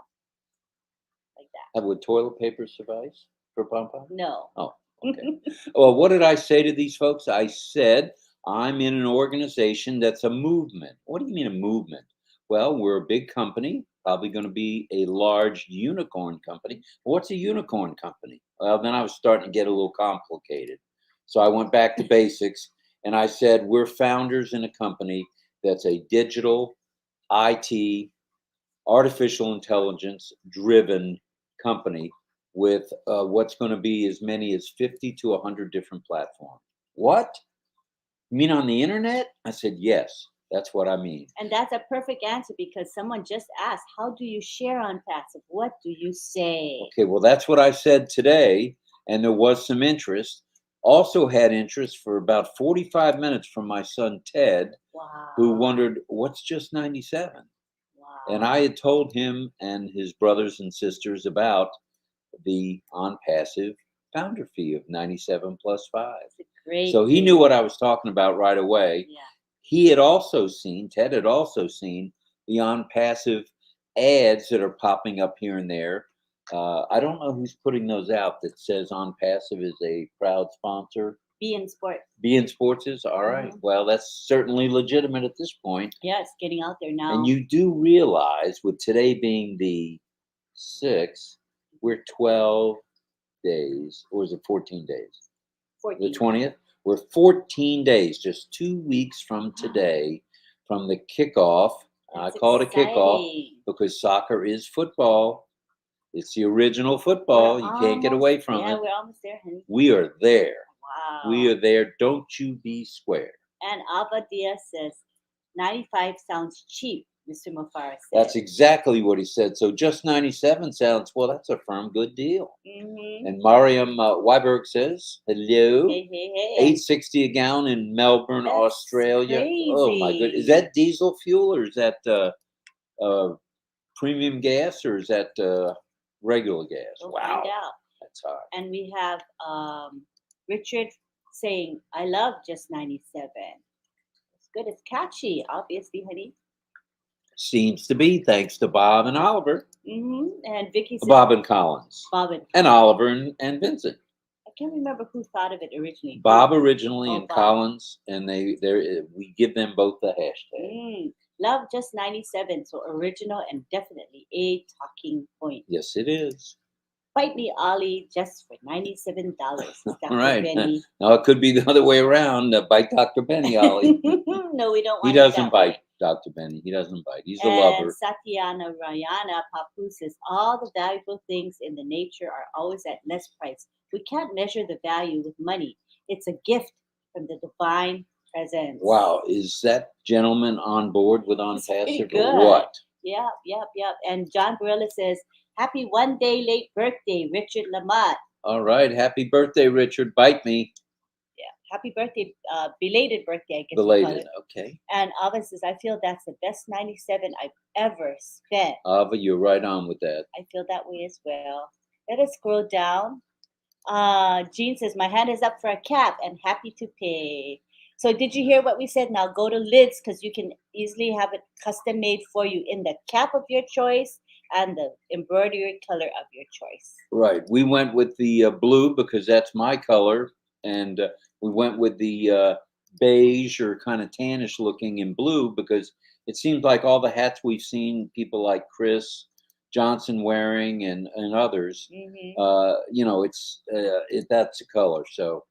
Speaker 1: like that.
Speaker 2: Would toilet paper suffice for pom pom?
Speaker 1: No.
Speaker 2: Oh, okay. Well, what did I say to these folks? I said I'm in an organization that's a movement. What do you mean a movement? Well, we're a big company, probably going to be a large unicorn company. What's a unicorn company? Well, then I was starting to get a little complicated. So I went back to basics and I said, we're founders in a company that's a digital, IT, artificial intelligence driven company with what's going to be as many as 50 to 100 different platforms. What? You mean on the internet? I said, yes. That's what I mean.
Speaker 1: And that's a perfect answer because someone just asked, how do you share on passive? What do you say?
Speaker 2: Okay, well, that's what I said today. And there was some interest. Also had interest for about 45 minutes from my son, Ted, who wondered, what's Just 97?
Speaker 1: Wow.
Speaker 2: And I had told him and his brothers and sisters about the ONPASSIVE founder fee of 97 plus 5.
Speaker 1: Great.
Speaker 2: So he knew what I was talking about right away.
Speaker 1: Yeah.
Speaker 2: He had also seen, Ted had also seen the ONPASSIVE ads that are popping up here and there. I don't know who's putting those out that says ONPASSIVE is a proud sponsor.
Speaker 1: Be in sports.
Speaker 2: Be in sports is? All right. Well, that's certainly legitimate at this point.
Speaker 1: Yeah, it's getting out there now.
Speaker 2: And you do realize with today being the 6th, we're 12 days, or is it 14 days?
Speaker 1: 14.
Speaker 2: The 20th? We're 14 days, just 2 weeks from today, from the kickoff.
Speaker 1: That's
Speaker 2: I call it a kickoff
Speaker 1: exciting.
Speaker 2: because soccer is football. It's the original football. You can't get away from
Speaker 1: it.
Speaker 2: it.
Speaker 1: We're almost there, honey.
Speaker 2: We are there.
Speaker 1: Wow.
Speaker 2: We are there. Don't you be square.
Speaker 1: And Alba Diaz says, 95 sounds cheap, Mr. Mufara said.
Speaker 2: That's exactly what he said. So just 97 sounds, well, that's a firm good deal.
Speaker 1: Mm-hmm.
Speaker 2: And Mariam Weiberg says, hello.
Speaker 1: Hey.
Speaker 2: $8.60 a gallon in Melbourne,
Speaker 1: That's
Speaker 2: Australia.
Speaker 1: crazy.
Speaker 2: Oh my goodness. Is that diesel fuel or is that premium gas or is that regular gas.
Speaker 1: We'll
Speaker 2: Wow,
Speaker 1: find out.
Speaker 2: that's high.
Speaker 1: And we have Richard saying, I love just 97. It's good. It's catchy, obviously, honey.
Speaker 2: Seems to be, thanks to Bob and Oliver.
Speaker 1: And Vicky says,
Speaker 2: Bob and Collins.
Speaker 1: Bob
Speaker 2: and Oliver and Vincent.
Speaker 1: I can't remember who thought of it originally.
Speaker 2: Bob originally
Speaker 1: Oh,
Speaker 2: and
Speaker 1: Bob.
Speaker 2: Collins, and we give them both the hashtag.
Speaker 1: Love just 97. So original and definitely a talking point.
Speaker 2: Yes, it is.
Speaker 1: Fight me, Ollie, just for $97. Dr.
Speaker 2: Right.
Speaker 1: Benny.
Speaker 2: Now it could be the other way around. Bite Dr. Benny, Ollie.
Speaker 1: No, we don't want
Speaker 2: He
Speaker 1: it
Speaker 2: doesn't
Speaker 1: that
Speaker 2: bite
Speaker 1: way.
Speaker 2: Dr. Benny. He doesn't bite. He's a
Speaker 1: And
Speaker 2: lover.
Speaker 1: Satyana Rayana Papu says, all the valuable things in the nature are always at less price. We can't measure the value with money. It's a gift from the divine presence.
Speaker 2: Wow, is that gentleman on board with ONPASSIVE
Speaker 1: good.
Speaker 2: or what?
Speaker 1: Yep. And John Barilla says, happy one day late birthday, Richard Lamott.
Speaker 2: All right, happy birthday, Richard. Bite me.
Speaker 1: Yeah, happy birthday, belated birthday, I guess.
Speaker 2: Belated, okay.
Speaker 1: And Ava says, I feel that's the best 97 I've ever spent.
Speaker 2: Ava, you're right on with that.
Speaker 1: I feel that way as well. Let us scroll down. Jean says, my hand is up for a cap and happy to pay. So did you hear what we said? Now go to lids because you can easily have it custom made for you in the cap of your choice and the embroidery color of your choice.
Speaker 2: Right. We went with the blue because that's my color. And we went with the beige or kind of tannish looking in blue because it seems like all the hats we've seen people like Chris Johnson wearing and others, that's a color. So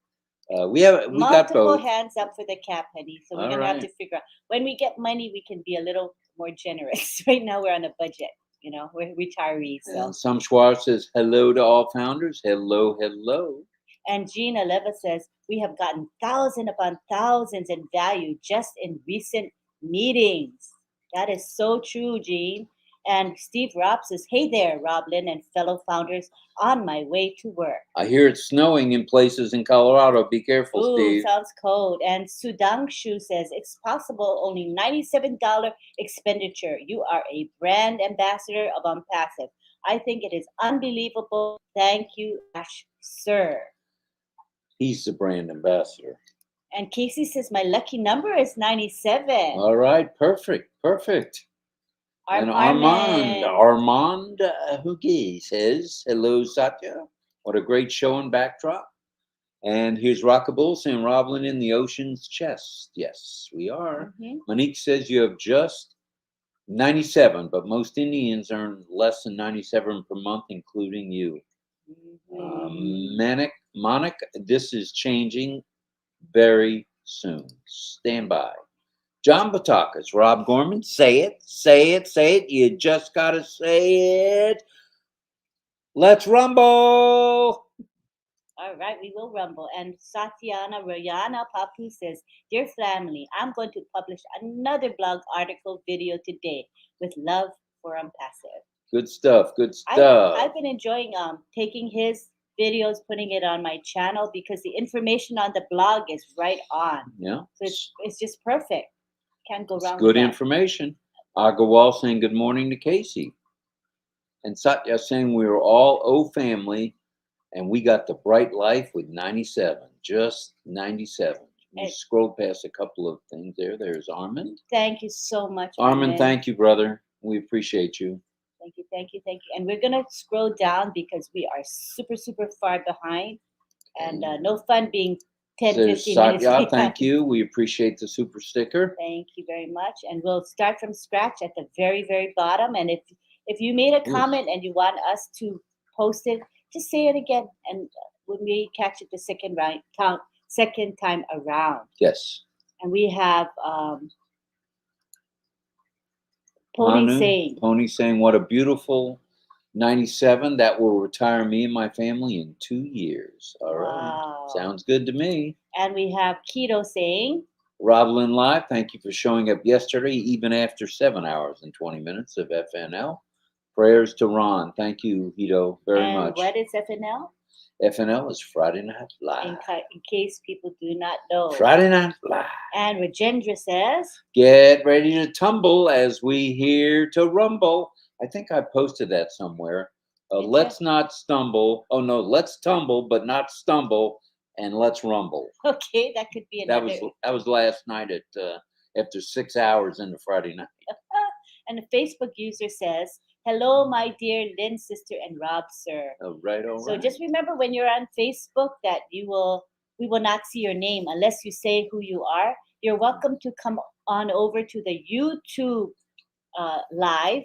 Speaker 2: we got
Speaker 1: multiple
Speaker 2: both.
Speaker 1: hands up for the cap, honey. So we're gonna have to figure out when we get money, we can be a little more generous. Right now we're on a budget. We're retirees. So.
Speaker 2: And some Schwartz says hello to all founders. Hello, hello.
Speaker 1: And Gina Leva says we have gotten thousands upon thousands in value just in recent meetings. That is so true, Jean. And Steve Robb says, hey there, RobLynn and fellow founders, on my way to work.
Speaker 2: I hear it's snowing in places in Colorado. Be careful,
Speaker 1: Ooh,
Speaker 2: Steve.
Speaker 1: Sounds cold. And Sudang Shu says, it's possible, only $97 expenditure. You are a brand ambassador of ONPASSIVE. I think it is unbelievable. Thank you, Ash, sir.
Speaker 2: He's the brand ambassador.
Speaker 1: And Casey says, my lucky number is 97.
Speaker 2: All right, perfect. And Armand Hugi says, hello, Satya. What a great show and backdrop. And here's Rockable saying, RobLynn in the ocean's chest. Yes, we are. Monique says you have just 97, but most Indians earn less than 97 per month, including you. Monic, this is changing very soon. Stand by. John Batakas, Rob Gorman, say it. You just got to say it. Let's rumble.
Speaker 1: All right, we will rumble. And Satyana Rayana Papu says, dear family, I'm going to publish another blog article video today with love for ONPASSIVE.
Speaker 2: Good stuff.
Speaker 1: I've been enjoying taking his videos, putting it on my channel because the information on the blog is right on.
Speaker 2: Yeah.
Speaker 1: So it's just perfect. Can't go wrong with
Speaker 2: good
Speaker 1: that.
Speaker 2: Information. Agawal saying good morning to Casey. And Satya saying we were all family and we got the bright life with 97. Just 97. We scrolled past a couple of things there. There's Armand.
Speaker 1: Thank you so much,
Speaker 2: Armand. Thank you, brother. We appreciate you.
Speaker 1: Thank you. And we're going to scroll down because we are super, super far behind. And no fun being 10, 15 minutes behind.
Speaker 2: Thank you. We appreciate the super sticker.
Speaker 1: Thank you very much. And we'll start from scratch at the very, very bottom. And if you made a comment and you want us to post it, just say it again. And when we catch it the second time around.
Speaker 2: Yes.
Speaker 1: And we have Pony saying,
Speaker 2: what a beautiful 97 that will retire me and my family in 2 years. All right. Sounds good to me.
Speaker 1: And we have Keto saying,
Speaker 2: RobLynn Live, thank you for showing up yesterday, even after 7 hours and 20 minutes of FNL. Prayers to Ron. Thank you, Keto, very much.
Speaker 1: What is FNL?
Speaker 2: FNL is Friday Night Live.
Speaker 1: In case people do not know.
Speaker 2: Friday Night Live.
Speaker 1: And Rajendra says,
Speaker 2: get ready to tumble as we hear to rumble. I think I posted that somewhere. Let's not stumble. Oh no, let's tumble, but not stumble, and let's rumble.
Speaker 1: Okay, that could be
Speaker 2: That
Speaker 1: another.
Speaker 2: was last night at after 6 hours into Friday night.
Speaker 1: And a Facebook user says, "Hello, my dear Lynn, sister, and Rob, sir."
Speaker 2: All right, all
Speaker 1: So
Speaker 2: right.
Speaker 1: just remember when you're on Facebook that we will not see your name unless you say who you are. You're welcome to come on over to the YouTube live.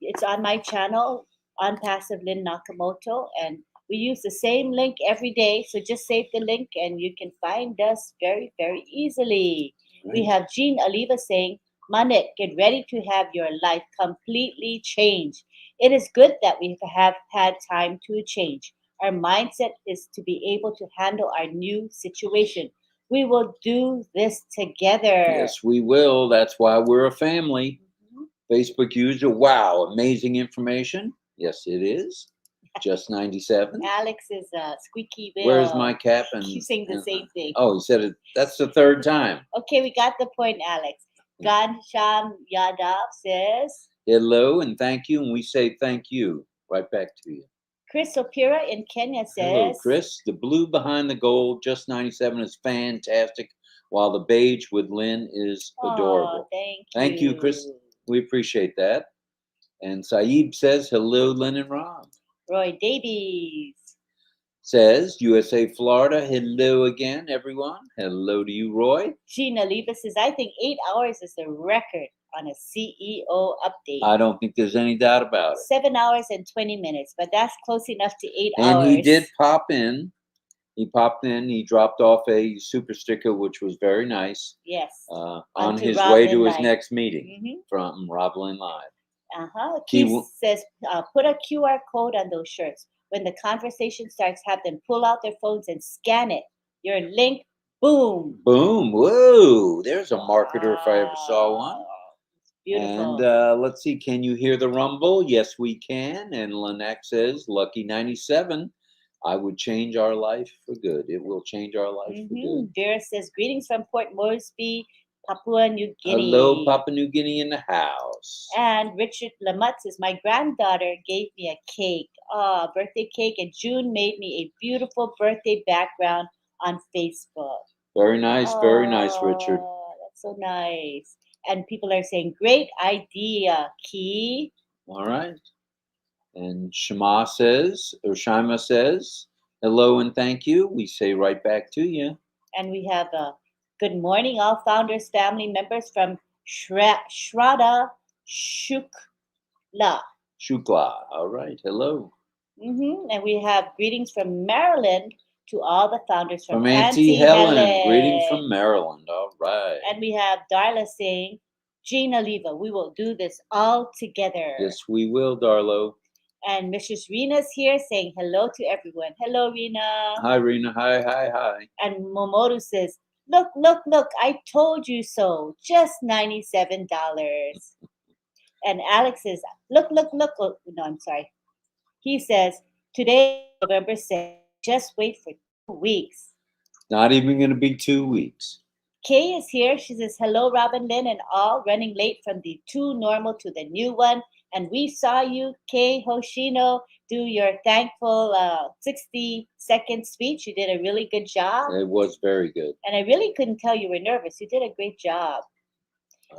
Speaker 1: It's on my channel, ONPASSIVE RobLynn Nakamoto, and we use the same link every day. So just save the link and you can find us very, very easily. We
Speaker 2: Right.
Speaker 1: have Jean Oliva saying, "Manik, get ready to have your life completely changed. It is good that we have had time to change. Our mindset is to be able to handle our new situation. We will do this together."
Speaker 2: Yes, we will. That's why we're a family.
Speaker 1: Mhm.
Speaker 2: Facebook user, wow, amazing information. Yes, it is. Just 97.
Speaker 1: Alex is a squeaky wheel.
Speaker 2: Where's my cap? And
Speaker 1: Keep saying the same thing.
Speaker 2: oh, he said it. That's the third time.
Speaker 1: Okay, we got the point, Alex. Gansham Yadav says,
Speaker 2: Hello and thank you, and we say thank you right back to you.
Speaker 1: Chris Opira in Kenya says,
Speaker 2: Hello, Chris. The blue behind the gold, just 97 is fantastic, while the beige with Lynn is adorable.
Speaker 1: "Oh,
Speaker 2: Thank you, Chris. We appreciate that. And Saeed says, hello, Lynn and Rob.
Speaker 1: Roy Davies.
Speaker 2: Says, USA, Florida, hello again, everyone. Hello to you, Roy.
Speaker 1: Gina Leva says, "I think 8 hours is the record on a CEO update.
Speaker 2: I don't think there's any doubt about it.
Speaker 1: 7 hours and 20 minutes, but that's close enough to 8
Speaker 2: And
Speaker 1: hours.
Speaker 2: he did pop in. He popped in. He dropped off a super sticker, which was very nice.
Speaker 1: Yes.
Speaker 2: On
Speaker 1: Onto
Speaker 2: his
Speaker 1: Rob
Speaker 2: way
Speaker 1: Lynn
Speaker 2: to his
Speaker 1: Live.
Speaker 2: next meeting
Speaker 1: Mhm.
Speaker 2: from RobLynn Live.
Speaker 1: Keith
Speaker 2: He
Speaker 1: says, "Put a QR code on those shirts. When the conversation starts, have them pull out their phones and scan it. Your link, boom."
Speaker 2: Boom. Whoa. There's a marketer if I ever saw one.
Speaker 1: Wow. Beautiful.
Speaker 2: And let's see. Can you hear the rumble? Yes, we can. And Lynette says, Lucky 97. I would change our life for good. It will change our life for good.
Speaker 1: Vera says, "Greetings from Port Moresby, Papua New Guinea."
Speaker 2: Hello, Papua New Guinea in the house.
Speaker 1: And Richard Lamut says, "My granddaughter gave me a cake, birthday cake, and June made me a beautiful birthday background on Facebook."
Speaker 2: Very nice, Richard.
Speaker 1: Oh, that's so nice. And people are saying, "Great idea, Key."
Speaker 2: All right. And Shima says, hello and thank you. We say right back to you.
Speaker 1: And we have a good morning, all founders, family members from Shraddha Shukla.
Speaker 2: Shukla. All right. Hello.
Speaker 1: And we have greetings from Maryland to all the founders
Speaker 2: From Auntie Helen. Greetings from Maryland. All right.
Speaker 1: And we have Darla saying, "Gina Leva, we will do this all together."
Speaker 2: Yes, we will, Darlo.
Speaker 1: And Mrs. Rena's here saying hello to everyone. Hello, Rena.
Speaker 2: Hi, Rena. Hi.
Speaker 1: And Momoru says, look, I told you so. Just $97. And Alex says, look. Oh, no, I'm sorry. He says, today, November 6th, just wait for 2 weeks.
Speaker 2: Not even going to be 2 weeks.
Speaker 1: Kay is here. She says, hello, Robin, Lynn, and all. Running late from the 2 normal to the new one. And we saw you, Kay Hoshino, do your thankful 60-second speech. You did a really good job.
Speaker 2: It was very good.
Speaker 1: And I really couldn't tell you were nervous. You did a great job.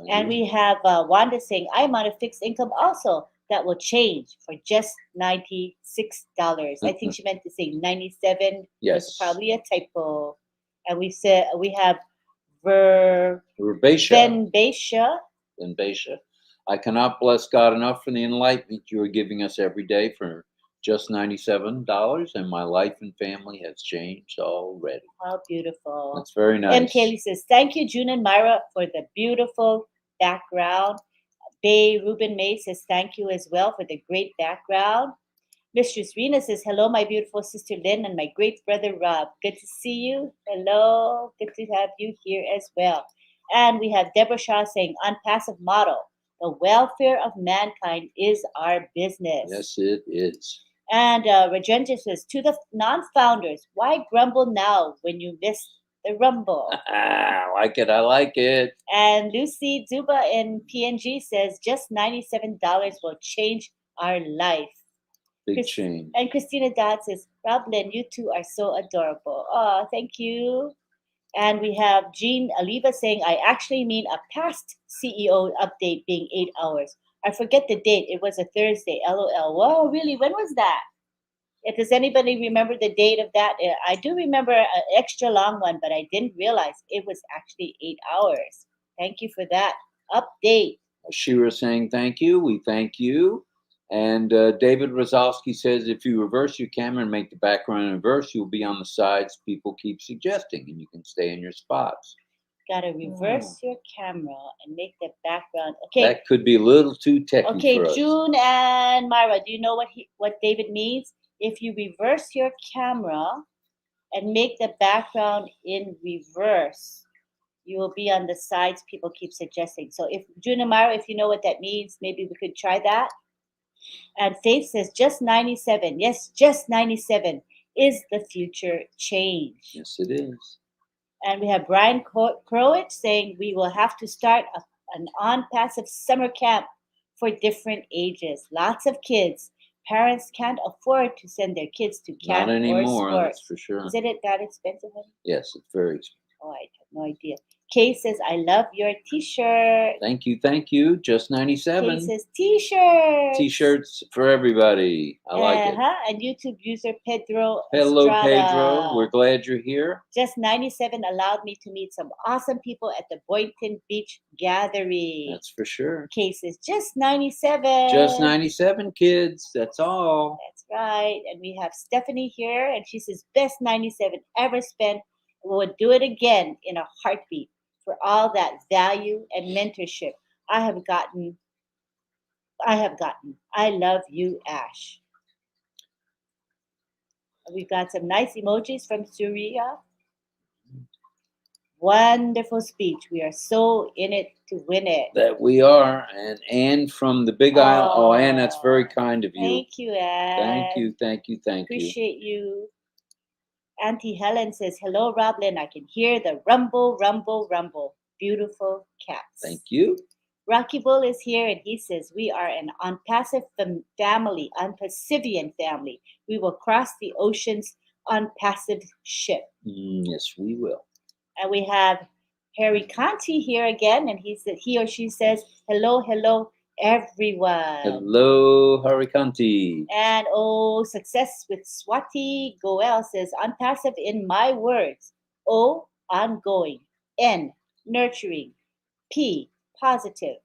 Speaker 1: And we have Wanda saying, I'm on a fixed income also. That will change for just $96. I think she meant to say 97.
Speaker 2: Yes.
Speaker 1: It's probably a typo. And we have Venbasha.
Speaker 2: I cannot bless God enough for the enlightenment you are giving us every day for just $97, and my life and family has changed already.
Speaker 1: How beautiful.
Speaker 2: That's very nice.
Speaker 1: M. Kelly says, thank you, June and Myra, for the beautiful background. Bay Ruben May says, thank you as well for the great background. Mistress Rena says, hello, my beautiful sister Lynn and my great brother Rob. Good to see you. Hello. Good to have you here as well. And we have Deborah Shaw saying, unpassive model. The welfare of mankind is our business.
Speaker 2: Yes, it is.
Speaker 1: And Rajendra says, to the non-founders, why grumble now when you missed the rumble?
Speaker 2: I like it.
Speaker 1: And Lucy Duba in PNG says, just $97 will change our life.
Speaker 2: Big change.
Speaker 1: And Christina Dodd says, RobLynn, you two are so adorable. Oh, thank you. And we have Jean Aliva saying, I actually mean a past CEO update being 8 hours. I forget the date. It was a Thursday. LOL. Whoa, really? When was that? Does anybody remember the date of that? I do remember an extra long one, but I didn't realize it was actually 8 hours. Thank you for that update.
Speaker 2: Shira saying thank you. We thank you. And David Rozowski says, if you reverse your camera and make the background reverse, you'll be on the sides people keep suggesting, and you can stay in your spots.
Speaker 1: Gotta reverse your camera and make the background. Okay.
Speaker 2: That could be a little too techy for us.
Speaker 1: Okay, June and Myra, do you know what David means? If you reverse your camera and make the background in reverse, you will be on the sides people keep suggesting. So if June and Myra, if you know what that means, maybe we could try that. And Faith says, just 97. Yes, just 97. Is the future change?
Speaker 2: Yes, it is.
Speaker 1: And we have Brian Crowich saying we will have to start an on-passive summer camp for different ages. Lots of kids. Parents can't afford to send their kids to camp.
Speaker 2: Not anymore,
Speaker 1: or sports.
Speaker 2: that's for sure.
Speaker 1: Isn't it that expensive? Honey?
Speaker 2: Yes, it's very expensive.
Speaker 1: Oh, I have no idea. Kay says, I love your t-shirt.
Speaker 2: Thank you, thank you. Just 97.
Speaker 1: Kay says, t-shirts.
Speaker 2: T-shirts for everybody. I like it.
Speaker 1: And YouTube user Pedro
Speaker 2: Hello,
Speaker 1: Estrada.
Speaker 2: Pedro. We're glad you're here.
Speaker 1: Just 97 allowed me to meet some awesome people at the Boynton Beach gathering.
Speaker 2: That's for sure.
Speaker 1: Kay says, just 97.
Speaker 2: Just 97, kids. That's all.
Speaker 1: That's right. And we have Stephanie here, and she says, best 97 ever spent. We'll do it again in a heartbeat for all that value and mentorship I have gotten. I love you, Ash. We've got some nice emojis from Surya. Wonderful speech. We are so in it to win it.
Speaker 2: That we are. And Anne from the Big Isle. Oh, Anne, that's very kind of you.
Speaker 1: Thank you, Anne.
Speaker 2: Thank you, thank you, thank you.
Speaker 1: Appreciate you. Auntie Helen says, hello, RobLynn. I can hear the rumble, rumble, rumble. Beautiful cats.
Speaker 2: Thank you.
Speaker 1: Rocky Bull is here, and he says, we are an on-passive family, on-passivian family. We will cross the oceans on passive ship.
Speaker 2: Yes, we will.
Speaker 1: And we have Harry Conti here again, and he or she says, hello, hello, everyone.
Speaker 2: Hello, Harikanti.
Speaker 1: And success with Swati Goel says, on-passive in my words. O, ongoing. N, nurturing. P, positive.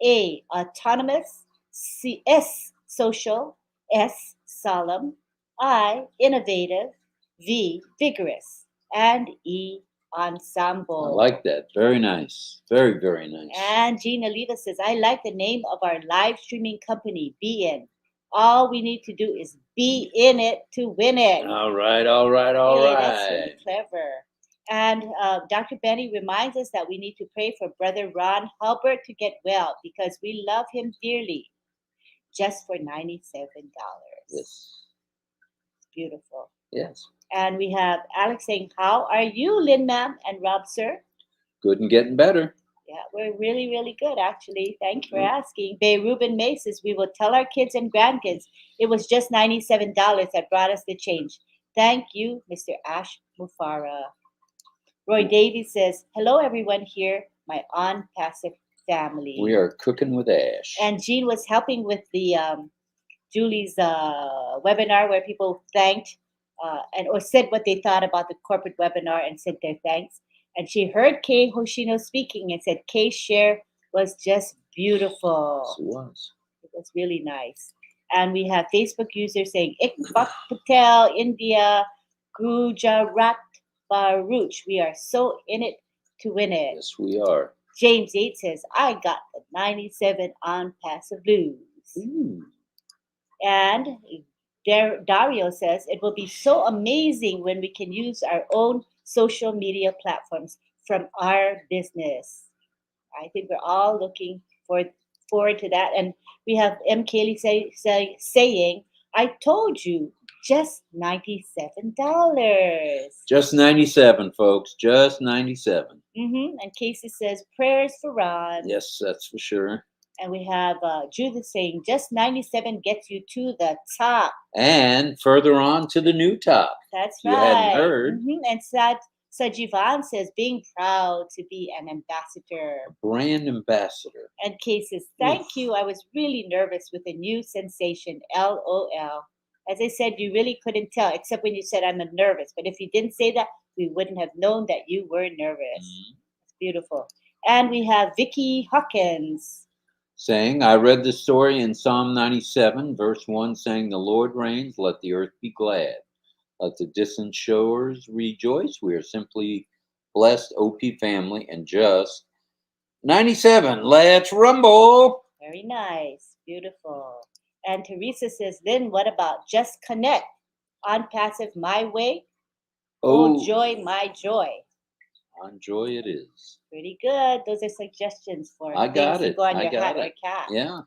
Speaker 1: A, autonomous. C, S, social. S, solemn. I, innovative. V, vigorous. And E, ensemble.
Speaker 2: I like that. Very nice. Very, very nice.
Speaker 1: And Gina Leva says, I like the name of our live streaming company, BN. All we need to do is be in it to win it.
Speaker 2: All right, all right, all right.
Speaker 1: That's really clever. And Dr. Benny reminds us that we need to pray for Brother Ron Halbert to get well because we love him dearly. Just for $97.
Speaker 2: Yes.
Speaker 1: It's beautiful.
Speaker 2: Yes.
Speaker 1: And we have Alex saying, how are you, Lynn ma'am and Rob sir?
Speaker 2: Good and getting better.
Speaker 1: Yeah, we're really, really good, actually. Thank you for asking. Bay Ruben May says, we will tell our kids and grandkids it was just $97 that brought us the change. Thank you, Mr. Ash Mufara. Roy Davies says, hello, everyone here, my on-passive family.
Speaker 2: We are cooking with Ash.
Speaker 1: And Jean was helping with the Julie's webinar where people thanked or said what they thought about the corporate webinar and said their thanks. And she heard Kay Hoshino speaking and said Kay's share was just beautiful.
Speaker 2: Yes, it was.
Speaker 1: It was really nice. And we have Facebook users saying, Iqbal Patel, India, Gujarat, Baruch. We are so in it to win it.
Speaker 2: Yes, we are.
Speaker 1: James 8 says, I got the 97 on passive blues.
Speaker 2: Ooh.
Speaker 1: And Dario says, it will be so amazing when we can use our own social media platforms from our business. I think we're all looking forward to that. And we have M. Kaylee saying, I told you, just $97.
Speaker 2: Just 97, folks. Just 97.
Speaker 1: And Casey says, prayers for Ron.
Speaker 2: Yes, that's for sure.
Speaker 1: And we have Judith saying, just 97 gets you to the top.
Speaker 2: And further on to the new top.
Speaker 1: That's
Speaker 2: You
Speaker 1: right.
Speaker 2: hadn't heard.
Speaker 1: And Sajivan says, being proud to be an ambassador.
Speaker 2: Brand ambassador.
Speaker 1: And Kay says, thank you. I was really nervous with a new sensation. LOL. As I said, you really couldn't tell, except when you said I'm nervous. But if you didn't say that, we wouldn't have known that you were nervous. It's beautiful. And we have Vicky Hawkins
Speaker 2: saying, I read the story in Psalm 97, verse 1, saying, the Lord reigns, let the earth be glad. Let the distant shores rejoice. We are simply blessed, OP family, and just 97. Let's rumble.
Speaker 1: Very nice. Beautiful. And Teresa says, then what about just connect? On passive my way. Oh, joy, my joy.
Speaker 2: On joy it is.
Speaker 1: Pretty good. Those are suggestions for
Speaker 2: I got
Speaker 1: things
Speaker 2: it.
Speaker 1: to go on
Speaker 2: I
Speaker 1: your
Speaker 2: got
Speaker 1: hat
Speaker 2: it.
Speaker 1: or cap.
Speaker 2: Yeah.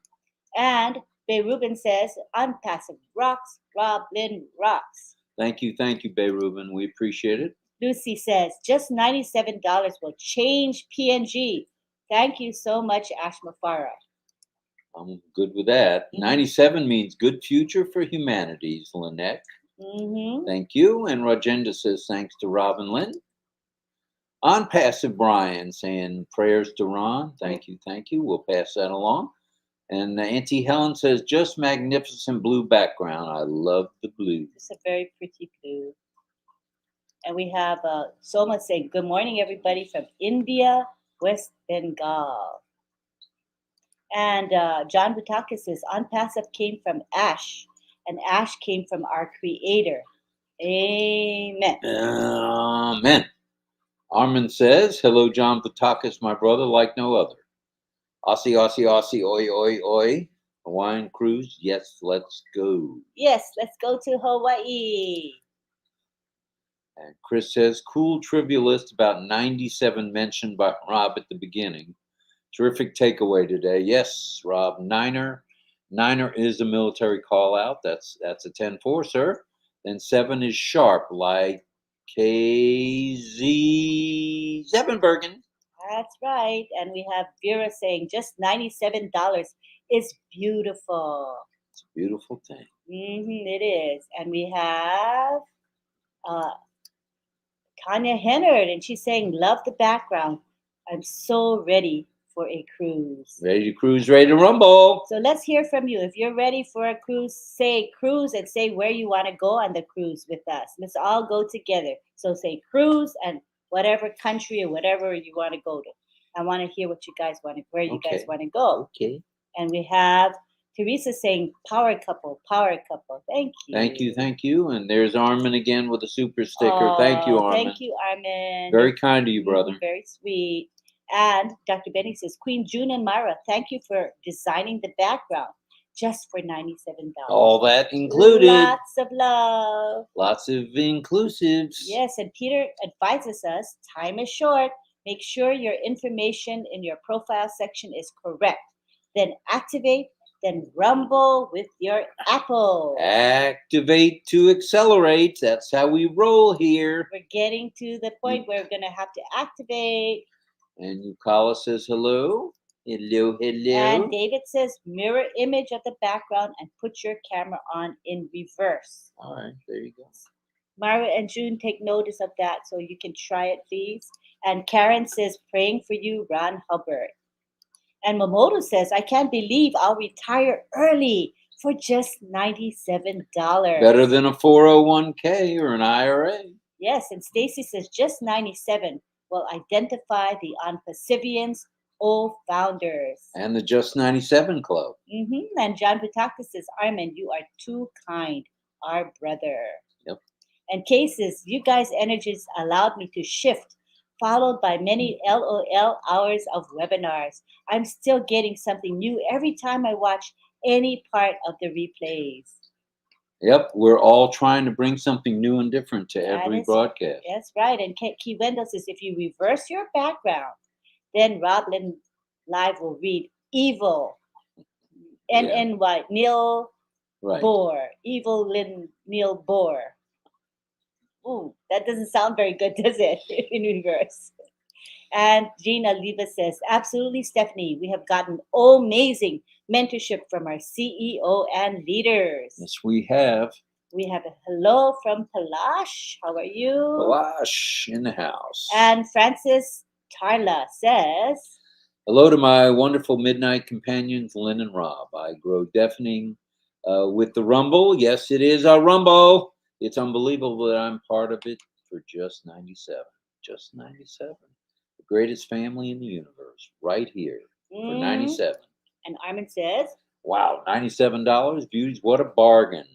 Speaker 1: And Bay Rubin says, on passive rocks, RobLynn rocks.
Speaker 2: Thank you, Bay Rubin. We appreciate it.
Speaker 1: Lucy says, just $97 will change PNG. Thank you so much, Ashma Farah.
Speaker 2: I'm good with that. 97 means good future for humanities, Lynette. Thank you. And Rajenda says, thanks to Robin Lynn. On passive Brian saying prayers to Ron. Thank you. We'll pass that along. And Auntie Helen says, just magnificent blue background. I love the blue.
Speaker 1: It's a very pretty blue. And we have Soma saying, good morning, everybody from India, West Bengal. And John Butakis says, on passive came from ash, and ash came from our Creator. Amen.
Speaker 2: Amen. Armin says, hello, John Butakis, my brother, like no other. Aussie, oi, oi, oi. Hawaiian cruise, yes, let's go.
Speaker 1: Yes, let's go to Hawaii.
Speaker 2: And Chris says, cool trivia list about 97 mentioned by Rob at the beginning. Terrific takeaway today. Yes, Rob, Niner is a military call out. That's a 10-4, sir. Then 7 is sharp, like KZ Zevenbergen.
Speaker 1: That's right. And we have Vera saying just $97 is beautiful.
Speaker 2: It's a beautiful thing.
Speaker 1: It is. And we have Tanya Hennard, and she's saying, love the background. I'm so ready for a cruise.
Speaker 2: Ready to cruise, ready to rumble.
Speaker 1: So let's hear from you. If you're ready for a cruise, say cruise and say where you want to go on the cruise with us. Let's all go together. So say cruise and whatever country or whatever you want to go to. I want to hear what you guys want to, where you guys want to go.
Speaker 2: Okay.
Speaker 1: And we have Teresa saying power couple. Thank you.
Speaker 2: Thank you. And there's Armin again with a super sticker. Thank you, Armin.
Speaker 1: Thank you, Armin.
Speaker 2: Very kind of you, brother.
Speaker 1: Very sweet. And Dr. Benny says, Queen June and Myra, thank you for designing the background just for $97.
Speaker 2: All that included.
Speaker 1: Lots of love.
Speaker 2: Lots of inclusives.
Speaker 1: Yes, and Peter advises us, time is short. Make sure your information in your profile section is correct. Then activate, then rumble with your Apple.
Speaker 2: Activate to accelerate. That's how we roll here.
Speaker 1: We're getting to the point where we're going to have to activate.
Speaker 2: And Yukala says hello. Hello.
Speaker 1: And David says mirror image of the background and put your camera on in reverse.
Speaker 2: All right, there you go.
Speaker 1: Myra and June, take notice of that so you can try it, please. And Karen says, praying for you, Ron Hubbard. And Momoto says, I can't believe I'll retire early for just $97.
Speaker 2: Better than a 401k or an IRA.
Speaker 1: Yes, and Stacy says, just 97 will identify the ONPASSIVians, all founders.
Speaker 2: And the Just 97 Club.
Speaker 1: And John Butakis says, Armin, you are too kind, our brother.
Speaker 2: Yep.
Speaker 1: And Kay says, you guys' energies allowed me to shift, followed by many LOL hours of webinars. I'm still getting something new every time I watch any part of the replays.
Speaker 2: Yep, we're all trying to bring something new and different to every broadcast.
Speaker 1: That's right. And Key Wendell says, if you reverse your background, then RobLynn Live will read evil. NNY, Neil Bohr. Evil Lynn Neil Bohr. Ooh, that doesn't sound very good, does it? In reverse. And Gina Leva says, absolutely, Stephanie. We have gotten amazing mentorship from our CEO and leaders.
Speaker 2: Yes, we have.
Speaker 1: We have a hello from Palash. How are you?
Speaker 2: Palash in the house.
Speaker 1: And Francis Tarla says,
Speaker 2: hello to my wonderful midnight companions, Lynn and Rob. I grow deafening with the Rumble. Yes, it is our Rumble. It's unbelievable that I'm part of it for just 97. Just 97. The greatest family in the universe, right here for 97.
Speaker 1: And Armin says,
Speaker 2: wow, $97. Beauties, what a bargain.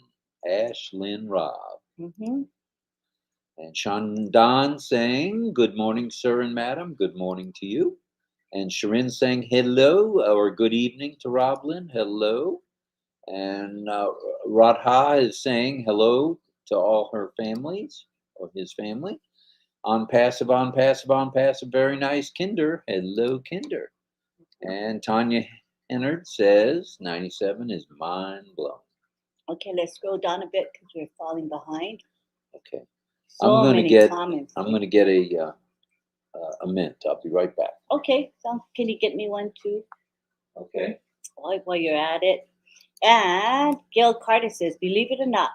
Speaker 2: Ash, Lynn, Rob.
Speaker 1: mm-hmm.
Speaker 2: And Shandan saying, good morning, sir and madam. Good morning to you. And Sharin saying hello or good evening to RobLynn. Hello. And Radha is saying hello to all her families or his family. On passive. Very nice, Kinder. Hello, Kinder. And Tanya Hennard says 97 is mind blown.
Speaker 1: Okay, let's scroll down a bit because we're falling behind.
Speaker 2: Okay.
Speaker 1: So many comments.
Speaker 2: I'm going to get a mint. I'll be right back.
Speaker 1: Okay, so can you get me one too?
Speaker 2: Okay.
Speaker 1: While you're at it. And Gail Carter says, believe it or not,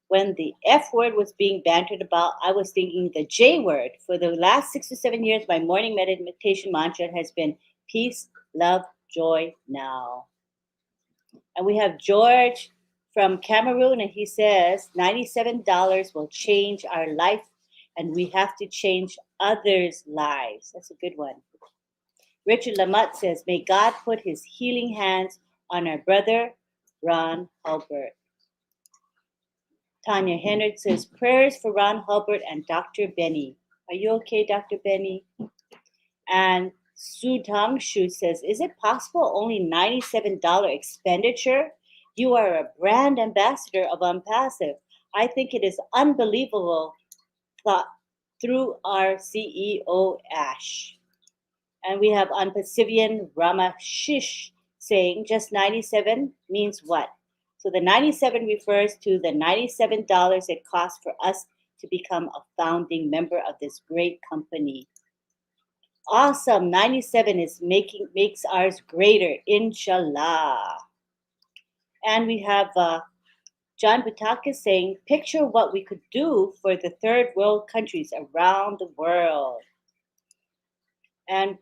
Speaker 1: when the F word was being bantered about, I was thinking the J word. For the last 6 to 7 years, my morning meditation mantra has been peace, love, joy, now. And we have George from Cameroon, and he says $97 will change our life, and we have to change others' lives. That's a good one. Richard Lamott says, may God put his healing hands on our brother, Ron Hulbert. Tanya Hennard says, prayers for Ron Hulbert and Dr. Benny. Are you okay, Dr. Benny? And Su Tang Shu says, is it possible only $97 expenditure? You are a brand ambassador of ONPASSIVE. I think it is unbelievable thought through our CEO, Ash. And we have ONPASSIVian Ramashish saying, just 97 means what? So the 97 refers to the $97 it costs for us to become a founding member of this great company. Awesome. 97 is makes ours greater, inshallah. And we have John Butakis saying, picture what we could do for the third world countries around the world. And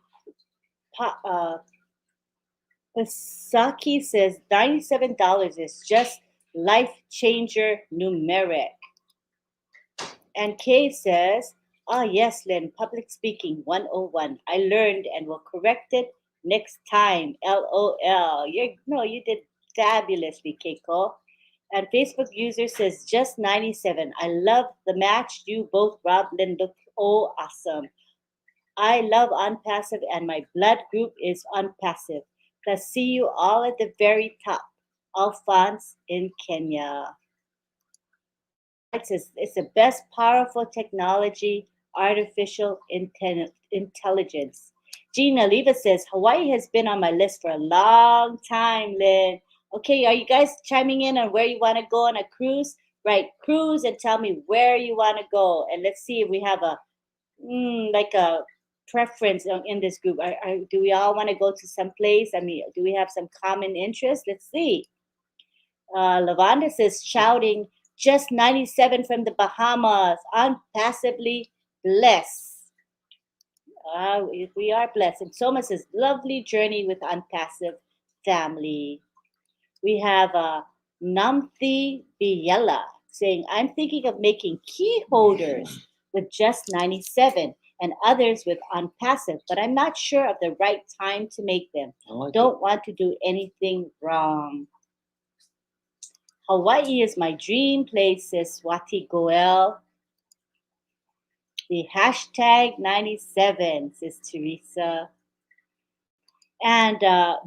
Speaker 1: Pasaki says, $97 is just life changer numeric. And Kay says, yes, Lynn, public speaking 101. I learned and will correct it next time. LOL. You did fabulously, Keiko. And Facebook user says, just 97. I love the match. You both, RobLynn, look awesome. I love ONPASSIVE and my blood group is ONPASSIVE. Plus, see you all at the very top. Alphonse in Kenya. It says it's the best powerful technology, artificial intelligence. Gina Leva says Hawaii has been on my list for a long time, Lynn. Okay, are you guys chiming in on where you want to go on a cruise? Right, cruise and tell me where you want to go. And let's see if we have a preference in this group. Do we all want to go to some place? I mean, do we have some common interest? Let's see. Lavanda says shouting, just 97 from the Bahamas, unpassively blessed. We are blessed. And Soma says, lovely journey with ONPASSIVE family. We have Namthi Biella saying, I'm thinking of making key holders with just 97 and others with ONPASSIVE, but I'm not sure of the right time to make them. Don't want to do anything wrong. Hawaii is my dream place, says Swati Goel. The hashtag 97, says Teresa. And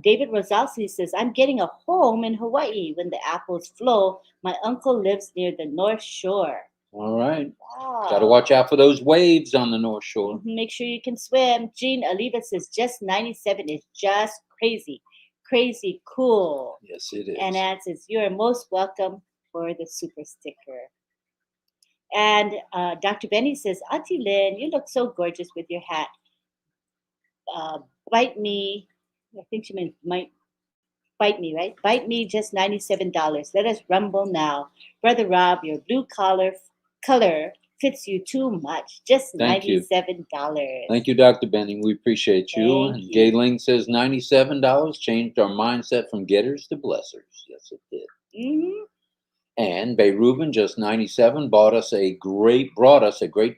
Speaker 1: David Rosalsi says, I'm getting a home in Hawaii when the apples flow. My uncle lives near the North Shore.
Speaker 2: All right.
Speaker 1: Wow.
Speaker 2: Got to watch out for those waves on the North Shore.
Speaker 1: Make sure you can swim. Jean Oliva says, just 97 is just crazy. Crazy cool.
Speaker 2: Yes, it is.
Speaker 1: And Ann says, you're most welcome for the super sticker. And Dr. Benny says, Auntie Lynn, you look so gorgeous with your hat. Bite Me. I think she meant might Bite Me, right? Bite Me, just $97. Let us rumble now. Brother Rob, your blue color fits you too much. Just
Speaker 2: Thank you.
Speaker 1: $97.
Speaker 2: Thank you, Dr. Benning. We appreciate you.
Speaker 1: Thank
Speaker 2: And
Speaker 1: you.
Speaker 2: Gayling says $97 changed our mindset from getters to blessers. Yes, it did.
Speaker 1: Mm-hmm.
Speaker 2: And Bay Reuben, just 97, brought us a great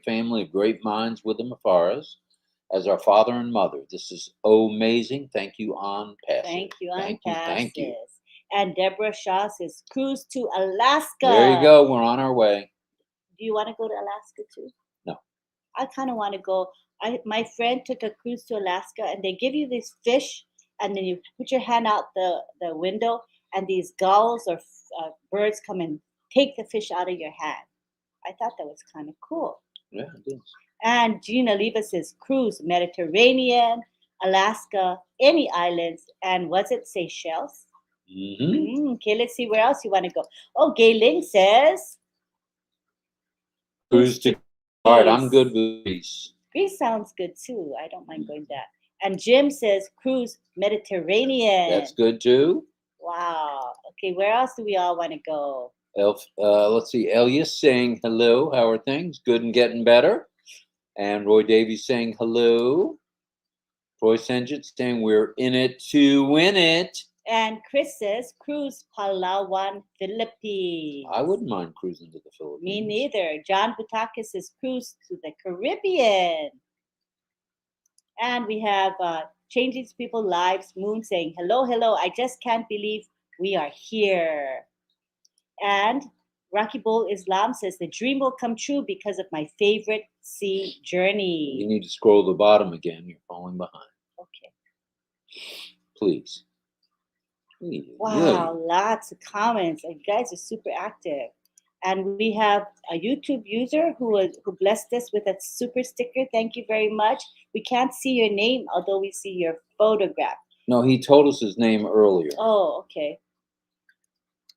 Speaker 2: family of great minds with the Mafaras as our father and mother. This is amazing. Thank you, ONPASSIVE.
Speaker 1: Thank you,
Speaker 2: Thank you. Thank you.
Speaker 1: And Deborah Shaw says, cruise to Alaska.
Speaker 2: There you go. We're on our way.
Speaker 1: Do you want to go to Alaska too?
Speaker 2: No.
Speaker 1: I kind of want to go. My friend took a cruise to Alaska, and they give you this fish, and then you put your hand out the window, and these gulls or birds come and take the fish out of your hand. I thought that was kind of cool.
Speaker 2: Yeah, it is.
Speaker 1: And Gina Leva says, cruise, Mediterranean, Alaska, any islands, and was it Seychelles?
Speaker 2: Mm-hmm.
Speaker 1: Okay, let's see where else you want to go. Oh, Gay Ling says,
Speaker 2: Cruise to. All right, I'm good with Greece.
Speaker 1: Greece sounds good too. I don't mind going that. And Jim says, cruise, Mediterranean.
Speaker 2: That's good too.
Speaker 1: Wow. Okay, where else do we all want to go?
Speaker 2: Let's see. Elias saying hello. How are things? Good and getting better. And Roy Davies saying hello. Roy Senjit saying we're in it to win it.
Speaker 1: And Chris says, cruise Palawan, Philippines.
Speaker 2: I wouldn't mind cruising to the Philippines.
Speaker 1: Me neither. John Butakis says, cruise to the Caribbean. And we have Changing People's Lives, Moon saying, hello, hello. I just can't believe we are here. And Rocky Bull Islam says, the dream will come true because of my favorite sea journey.
Speaker 2: You need to scroll to the bottom again. You're falling behind.
Speaker 1: Okay.
Speaker 2: Please.
Speaker 1: Wow, lots of comments. You guys are super active. And we have a YouTube user who blessed us with a super sticker. Thank you very much. We can't see your name, although we see your photograph.
Speaker 2: No, he told us his name earlier.
Speaker 1: Oh, okay.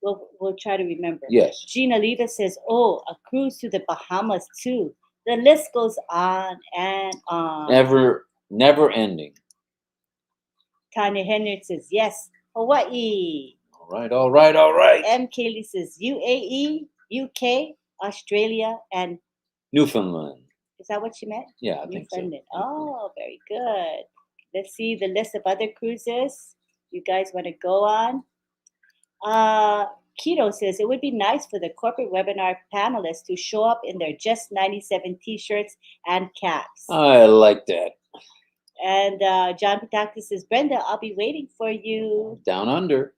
Speaker 1: We'll try to remember.
Speaker 2: Yes.
Speaker 1: Gina Leva says, oh, a cruise to the Bahamas too. The list goes on and on.
Speaker 2: Never ending.
Speaker 1: Tanya Henry says, yes, Hawaii.
Speaker 2: All right.
Speaker 1: M. Kaylee says, UAE, UK, Australia, and
Speaker 2: Newfoundland.
Speaker 1: Is that what she meant?
Speaker 2: Yeah, I think so.
Speaker 1: Oh, very good. Let's see the list of other cruises you guys want to go on. Keto says it would be nice for the corporate webinar panelists to show up in their Just 97 t-shirts and caps.
Speaker 2: I like that.
Speaker 1: And John Patakis says, Brenda, I'll be waiting for you.
Speaker 2: Down under.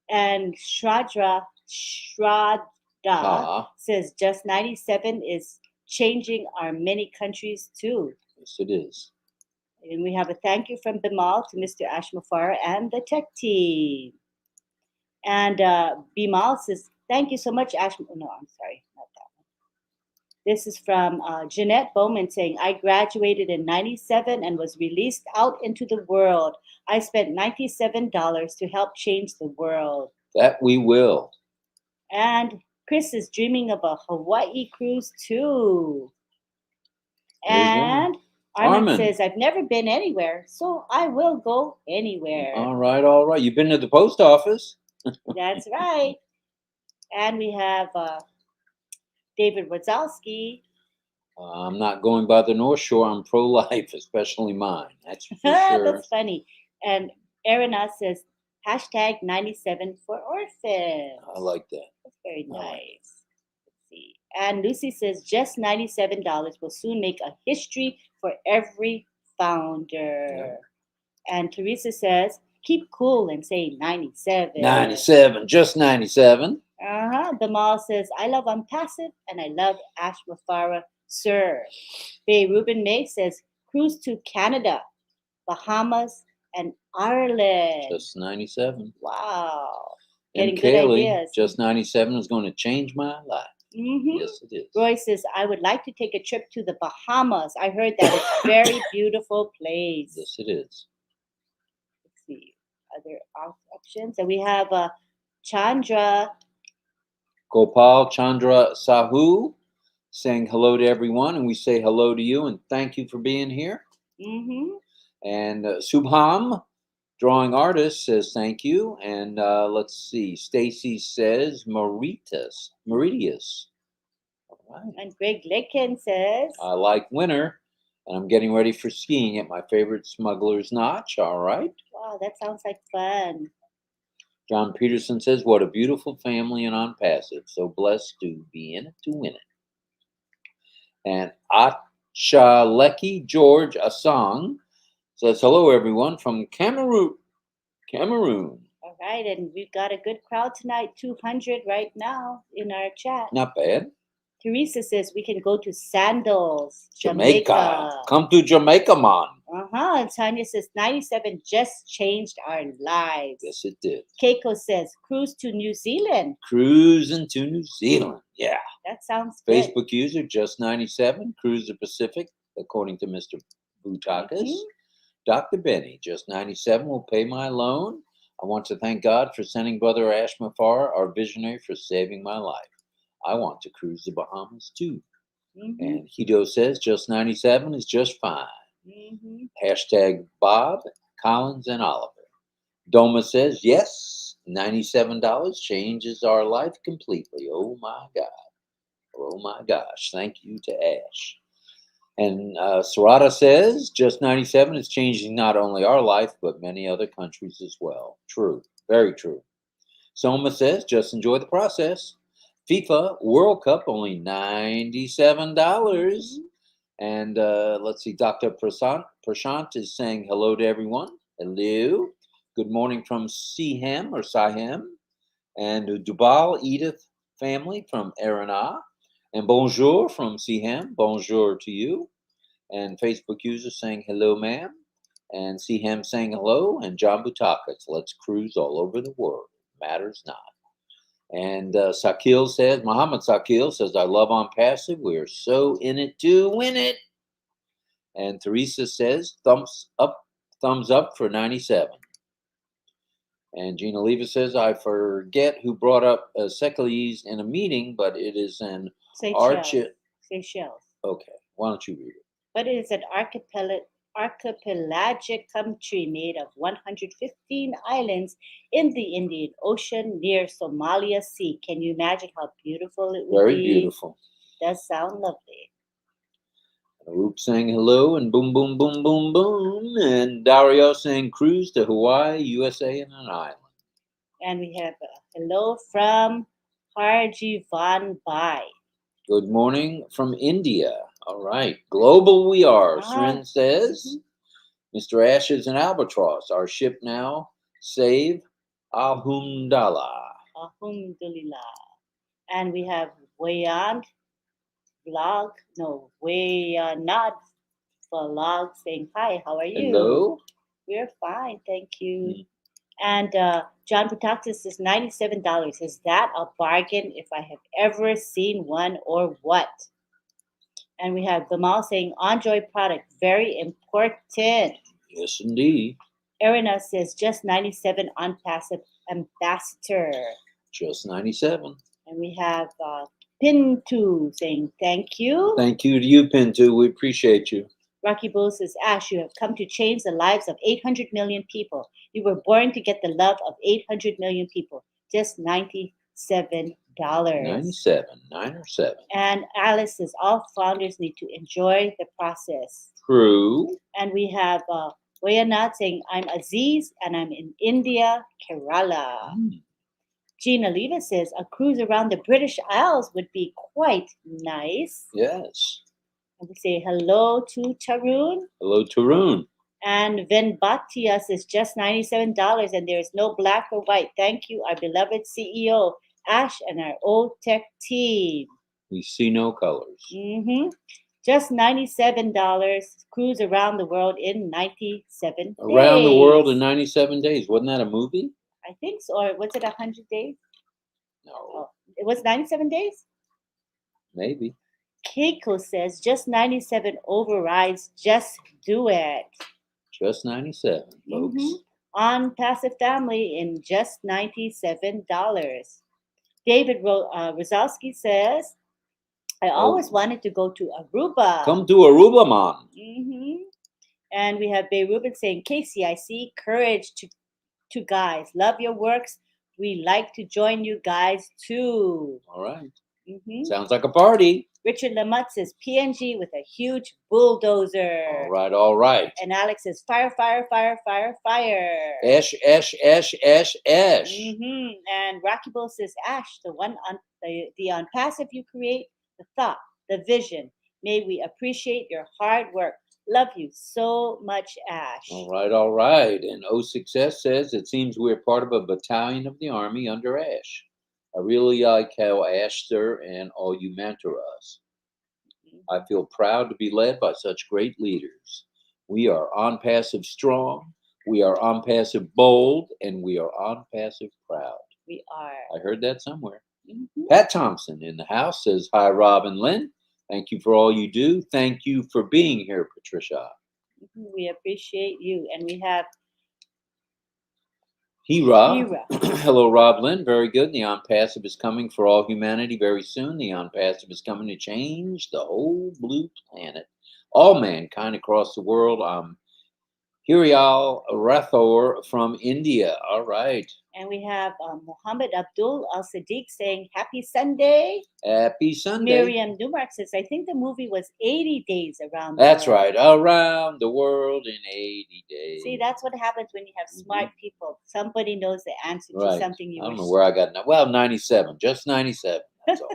Speaker 1: And Shradha says, Just 97 is changing our many countries too.
Speaker 2: Yes, it is.
Speaker 1: And we have a thank you from Bimal to Mr. Ashmafara and the tech team. And Bimal says, thank you so much, Ash. No, I'm sorry, not that one. This is from Jeanette Bowman saying, I graduated in 97 and was released out into the world. I spent $97 to help change the world.
Speaker 2: That we will.
Speaker 1: And Chris is dreaming of a Hawaii cruise too. And Armin says, I've never been anywhere, so I will go anywhere.
Speaker 2: All right. You've been to the post office?
Speaker 1: That's right. And we have David Wazowski.
Speaker 2: I'm not going by the North Shore. I'm pro-life, especially mine. That's for sure.
Speaker 1: That's funny. And Erina says, hashtag 97 for orphans.
Speaker 2: I like that.
Speaker 1: That's very nice. Let's see. And Lucy says, just $97 will soon make a history for every founder. Yeah. And Teresa says, keep cool and say 97.
Speaker 2: 97, just 97.
Speaker 1: Bimal says, I love ONPASSIVE and I love Ashmafara, sir. Bay Reuben May says, cruise to Canada, Bahamas, and Ireland.
Speaker 2: Just 97.
Speaker 1: Wow.
Speaker 2: Getting good ideas. Just 97 is going to change my life.
Speaker 1: Mm-hmm.
Speaker 2: Yes, it is.
Speaker 1: Roy says, I would like to take a trip to the Bahamas. I heard that it's a very beautiful place.
Speaker 2: Yes, it is.
Speaker 1: Let's see. Other options. And we have Chandra.
Speaker 2: Gopal Chandra Sahu saying hello to everyone. And we say hello to you and thank you for being here.
Speaker 1: Mm-hmm.
Speaker 2: And Subham, drawing artist, says thank you. And let's see. Stacy says Mauritius. All right.
Speaker 1: And Greg Licken says,
Speaker 2: I like winter, and I'm getting ready for skiing at my favorite Smuggler's Notch. All right.
Speaker 1: wow, that sounds like fun.
Speaker 2: John Peterson says, what a beautiful family and ONPASSIVE. So blessed to be in it to win it. And Achaleki George Asang says, hello, everyone, from Cameroon.
Speaker 1: All right, and we've got a good crowd tonight, 200 right now in our chat.
Speaker 2: Not bad.
Speaker 1: Teresa says we can go to Sandals,
Speaker 2: Jamaica. Come to Jamaica, man.
Speaker 1: And Tanya says 97 just changed our lives.
Speaker 2: Yes, it did.
Speaker 1: Keiko says cruise to New Zealand.
Speaker 2: Cruising to New Zealand. Yeah.
Speaker 1: That sounds good.
Speaker 2: Facebook user, just 97. Cruise the Pacific, according to Mr. Butakas. Dr. Benny, just 97, will pay my loan. I want to thank God for sending Brother Ash Mafar, our visionary, for saving my life. I want to cruise the Bahamas too. And Hito says just 97 is just fine. Hashtag Bob, Collins, and Oliver. Doma says yes, $97 changes our life completely. Oh my God. Oh my gosh. Thank you to Ash. And Sarada says just 97 is changing not only our life, but many other countries as well. True. Very true. Soma says just enjoy the process. FIFA World Cup, only $97. And let's see, Dr. Prashant is saying hello to everyone. Hello. Good morning from Siham. And Dubal Edith family from Arana. And bonjour from Siham. Bonjour to you. And Facebook user saying hello, ma'am. And Siham saying hello. And John Butakas, let's cruise all over the world. Matters not. And Muhammad Sakil says, I love ONPASSIVE. We are so in it to win it. And Teresa says, thumbs up for 97. And Gina Leva says, I forget who brought up Secalese in a meeting, but it is an
Speaker 1: Seychelles.
Speaker 2: Okay, why don't you read it?
Speaker 1: But it is an archipelagic country made of 115 islands in the Indian Ocean near Somalia Sea. Can you imagine how beautiful it would be?
Speaker 2: Very beautiful.
Speaker 1: Does sound lovely.
Speaker 2: Arup saying hello and boom, boom, boom, boom, boom. And Dario saying cruise to Hawaii, USA, and an island.
Speaker 1: And we have a hello from Harjivan Bai.
Speaker 2: Good morning from India. All right. Global we are, Srin says. Mr. Ash is an albatross. Our ship now, save Alhamdulillah.
Speaker 1: Alhamdulillah. And we have Wayanad Vlog saying hi, how are you?
Speaker 2: Hello.
Speaker 1: We're fine, thank you. And John Putaxis says $97. Is that a bargain if I have ever seen one or what? And we have Gamal saying Android product, very important.
Speaker 2: Yes, indeed.
Speaker 1: Erina says just 97 ONPASSIVE ambassador.
Speaker 2: Just 97.
Speaker 1: And we have Pintu saying thank you.
Speaker 2: Thank you to you, Pintu. We appreciate you.
Speaker 1: Rocky Bull says, Ash, you have come to change the lives of 800 million people. You were born to get the love of 800 million people. Just $97.
Speaker 2: 97, 9 or 7.
Speaker 1: And Alice says, all founders need to enjoy the process.
Speaker 2: True.
Speaker 1: And we have Wayanad saying, I'm Aziz and I'm in India, Kerala. Gina Leva says, a cruise around the British Isles would be quite nice.
Speaker 2: Yes.
Speaker 1: And we say hello to Tarun.
Speaker 2: Hello, Tarun.
Speaker 1: And Venbatia says just $97 and there is no black or white. Thank you, our beloved CEO, Ash, and our old tech team.
Speaker 2: We see no colors.
Speaker 1: Just $97. Cruise around the world in 97 days.
Speaker 2: Around the world in 97 days. Wasn't that a movie?
Speaker 1: I think so. Or was it 100 days?
Speaker 2: No.
Speaker 1: Oh, it was 97 days?
Speaker 2: Maybe.
Speaker 1: Keiko says just 97 overrides. Just do it.
Speaker 2: Just 97, folks.
Speaker 1: ONPASSIVE family in just $97. David Rozalski says, I always wanted to go to Aruba.
Speaker 2: Come to Aruba, man.
Speaker 1: And we have Bay Rubin saying, KCIC, courage to guys. Love your works. We like to join you guys too.
Speaker 2: All right.
Speaker 1: Mhm.
Speaker 2: Sounds like a party.
Speaker 1: Richard Lamott says, PNG with a huge bulldozer.
Speaker 2: All right, all right.
Speaker 1: And Alex says, fire, fire, fire, fire, fire.
Speaker 2: Ash, ash, ash, ash, ash.
Speaker 1: And Rocky Bull says, Ash, the one on the on passive you create, the thought, the vision. May we appreciate your hard work. Love you so much, Ash.
Speaker 2: All right, all right. And O Success says, it seems we're part of a battalion of the Army under Ash. I really like how Ash, sir, and all you mentor us. I feel proud to be led by such great leaders. We are on passive strong, we are on passive bold, and we are on passive proud.
Speaker 1: We are.
Speaker 2: I heard that somewhere. Pat Thompson in the house says, hi, Rob and Lynn. Thank you for all you do. Thank you for being here, Patricia.
Speaker 1: We appreciate you. And we have
Speaker 2: Hira. Hello, Rob Lynn. Very good. The On Passive is coming for all humanity very soon. The On Passive is coming to change the whole blue planet. All mankind across the world. I'm Hirial Rathor from India. All right.
Speaker 1: And we have Muhammad Abdul Al Sadiq saying, happy Sunday.
Speaker 2: Happy Sunday.
Speaker 1: Miriam Newmark says, I think the movie was 80 days around the
Speaker 2: That's
Speaker 1: world.
Speaker 2: right. Around the world in 80 days.
Speaker 1: See, that's what happens when you have smart people. Somebody knows the answer to
Speaker 2: Right.
Speaker 1: something you
Speaker 2: I don't
Speaker 1: wish.
Speaker 2: know where I got it. Well, 97. Just 97. That's all.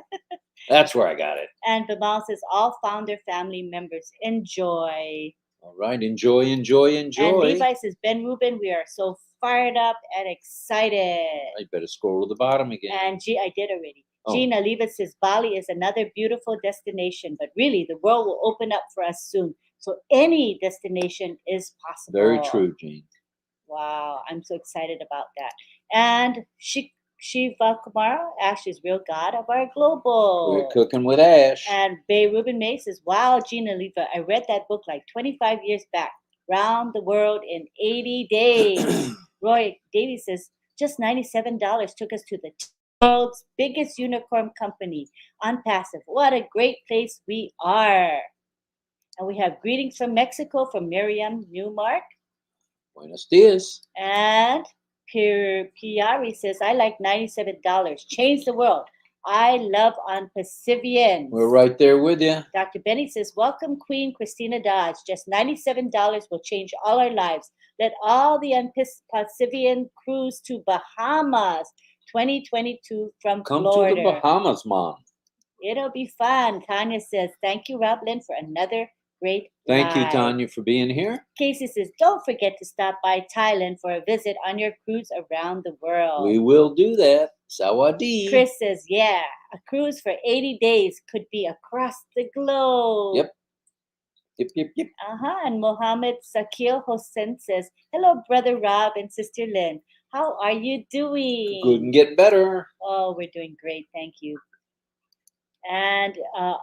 Speaker 2: That's where I got it.
Speaker 1: And Bimal says, all founder family members enjoy.
Speaker 2: All right. Enjoy, enjoy, enjoy.
Speaker 1: And Levi says, Ben Rubin, we are so fired up and excited.
Speaker 2: I better scroll to the bottom again.
Speaker 1: And I did already.
Speaker 2: Oh.
Speaker 1: Gina Levitt says, Bali is another beautiful destination, but really the world will open up for us soon. So any destination is possible.
Speaker 2: Very true, Jean.
Speaker 1: Wow, I'm so excited about that. And Shiva Kumara, Ash is real God of our global.
Speaker 2: We're cooking with Ash.
Speaker 1: And Bay Rubin May says, wow, Gina Leva, I read that book like 25 years back. Round the World in 80 Days. Roy Davies says, just $97 took us to the world's biggest unicorn company, ONPASSIVE. What a great place we are. And we have greetings from Mexico from Miriam Newmark.
Speaker 2: Buenos dias.
Speaker 1: And Piari says, I like $97. Change the world. I love ONPASSIVians.
Speaker 2: We're right there with you.
Speaker 1: Dr. Benny says, welcome, Queen Christina Dodge. Just $97 will change all our lives. Let all the ONPASSIVian cruise to Bahamas 2022 from Florida.
Speaker 2: Come to the Bahamas, Mom.
Speaker 1: It'll be fun. Tanya says, thank you, Rob Lynn, for another great
Speaker 2: Thank you,
Speaker 1: live.
Speaker 2: Tanya, for being here.
Speaker 1: Casey says, don't forget to stop by Thailand for a visit on your cruise around the world.
Speaker 2: We will do that. Sawadee.
Speaker 1: Chris says, yeah, a cruise for 80 days could be across the globe.
Speaker 2: Yep. Yep, yep, yep.
Speaker 1: And Mohammed Sakil Hossein says, hello, Brother Rob and Sister Lynn. How are you doing?
Speaker 2: Couldn't get better.
Speaker 1: Oh, we're doing great. Thank you. And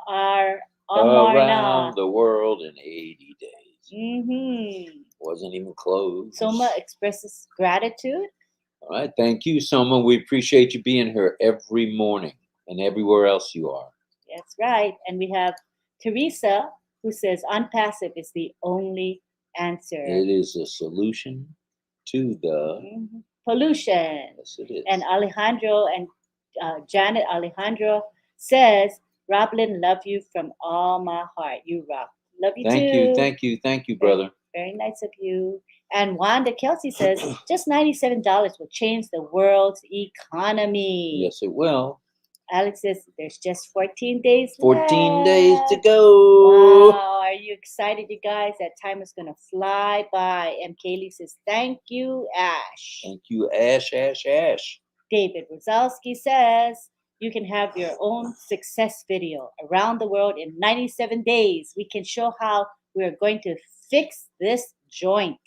Speaker 1: our
Speaker 2: Around the world in 80 days. Wasn't even close.
Speaker 1: Soma expresses gratitude.
Speaker 2: All right. Thank you, Soma. We appreciate you being here every morning and everywhere else you are.
Speaker 1: That's right. And we have Teresa, who says ONPASSIVE is the only answer.
Speaker 2: It is a solution to the
Speaker 1: pollution.
Speaker 2: Yes, it is.
Speaker 1: And Alejandro and Janet Alejandro says, Roblyn, love you from all my heart. You rock. Love you too.
Speaker 2: Thank you, brother.
Speaker 1: Very nice of you. And Wanda Kelsey says, just $97 will change the world's economy.
Speaker 2: Yes, it will.
Speaker 1: Alex says, there's just 14 days
Speaker 2: 14
Speaker 1: left.
Speaker 2: days to go.
Speaker 1: Wow, are you excited, you guys? That time is going to fly by. And Kaylee says, thank you, Ash.
Speaker 2: Thank you, Ash, Ash, Ash.
Speaker 1: David Rozalski says, you can have your own success video around the world in 97 days. We can show how we're going to fix this joint.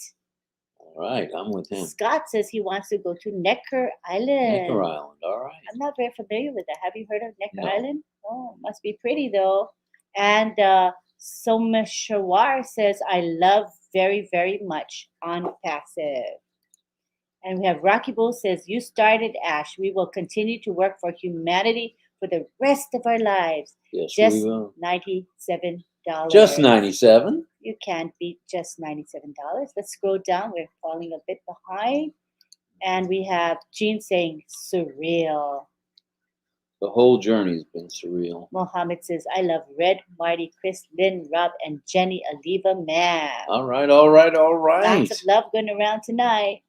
Speaker 2: All right, I'm with him.
Speaker 1: Scott says he wants to go to Necker Island.
Speaker 2: Necker Island, all right.
Speaker 1: I'm not very familiar with that. Have you heard of Necker
Speaker 2: No.
Speaker 1: Island? Oh, must be pretty though. And Someshwar says, I love very, very much ONPASSIVE. And we have Rocky Bull says, you started, Ash. We will continue to work for humanity for the rest of our lives.
Speaker 2: Yes,
Speaker 1: Just
Speaker 2: we will.
Speaker 1: $97.
Speaker 2: Just 97.
Speaker 1: You can't beat just $97. Let's scroll down. We're falling a bit behind. And we have Jean saying surreal.
Speaker 2: The whole journey's been surreal.
Speaker 1: Mohammed says, I love Red, Marty, Chris, Lynn, Rob, and Jenny Aliva, man.
Speaker 2: All right, all right, all right.
Speaker 1: Lots of love going around tonight.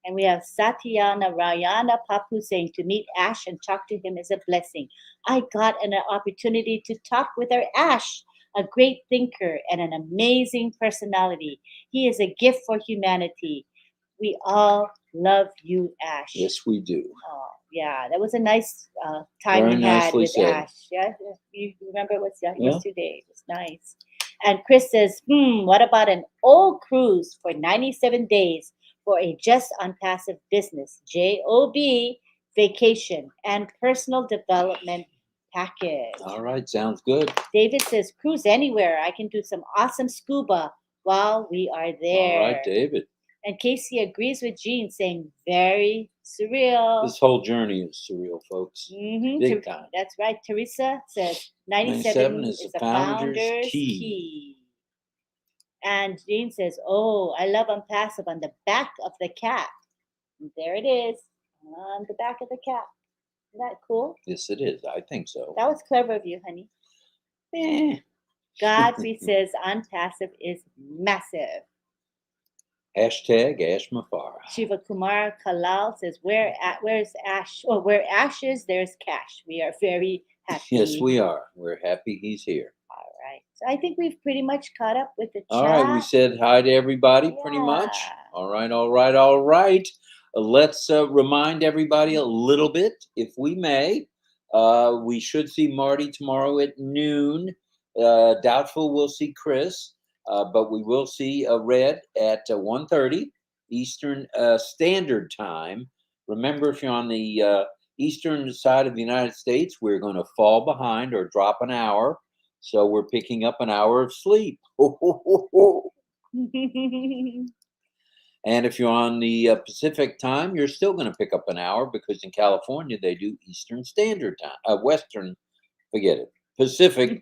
Speaker 1: And we have Satyana Rayana Papu saying, to meet Ash and talk to him is a blessing. I got an opportunity to talk with our Ash, a great thinker and an amazing personality. He is a gift for humanity. We all love you, Ash.
Speaker 2: Yes, we do.
Speaker 1: Oh, yeah, that was a nice time
Speaker 2: Very
Speaker 1: we had
Speaker 2: nicely
Speaker 1: with
Speaker 2: said.
Speaker 1: Ash. Yeah, you remember it was
Speaker 2: Yeah.
Speaker 1: yesterday. It was nice. And Chris says, what about an old cruise for 97 days for a just on passive business, JOB, vacation, and personal development package?
Speaker 2: All right, sounds good.
Speaker 1: David says, cruise anywhere. I can do some awesome scuba while we are there.
Speaker 2: All right, David.
Speaker 1: And Casey agrees with Jean, saying, very surreal.
Speaker 2: This whole journey is surreal, folks.
Speaker 1: Mhm.
Speaker 2: Big time.
Speaker 1: That's right. Teresa says 97 is a founder's key. And Jean says, oh, I love Unpassive on the back of the cap. And there it is, on the back of the cap. Isn't that cool?
Speaker 2: Yes, it is. I think so.
Speaker 1: That was clever of you, honey. Godfrey says Unpassive is massive.
Speaker 2: Hashtag Ash Mafara.
Speaker 1: Shiva Kumar Kalal says, where's Ash? Oh, where Ash is, there's cash. We are very happy.
Speaker 2: Yes, we are. We're happy he's here.
Speaker 1: All right. So I think we've pretty much caught up with the chat.
Speaker 2: All right, we said hi to everybody pretty much.
Speaker 1: Yeah.
Speaker 2: All right, all right, all right. Let's remind everybody a little bit, if we may. We should see Marty tomorrow at noon. Doubtful we'll see Chris, but we will see Red at 1:30 Eastern Standard Time. Remember, if you're on the eastern side of the United States, we're going to fall behind or drop an hour. So we're picking up an hour of sleep. And if you're on the Pacific time, you're still going to pick up an hour because in California they do Eastern Standard Time. Western, forget it. Pacific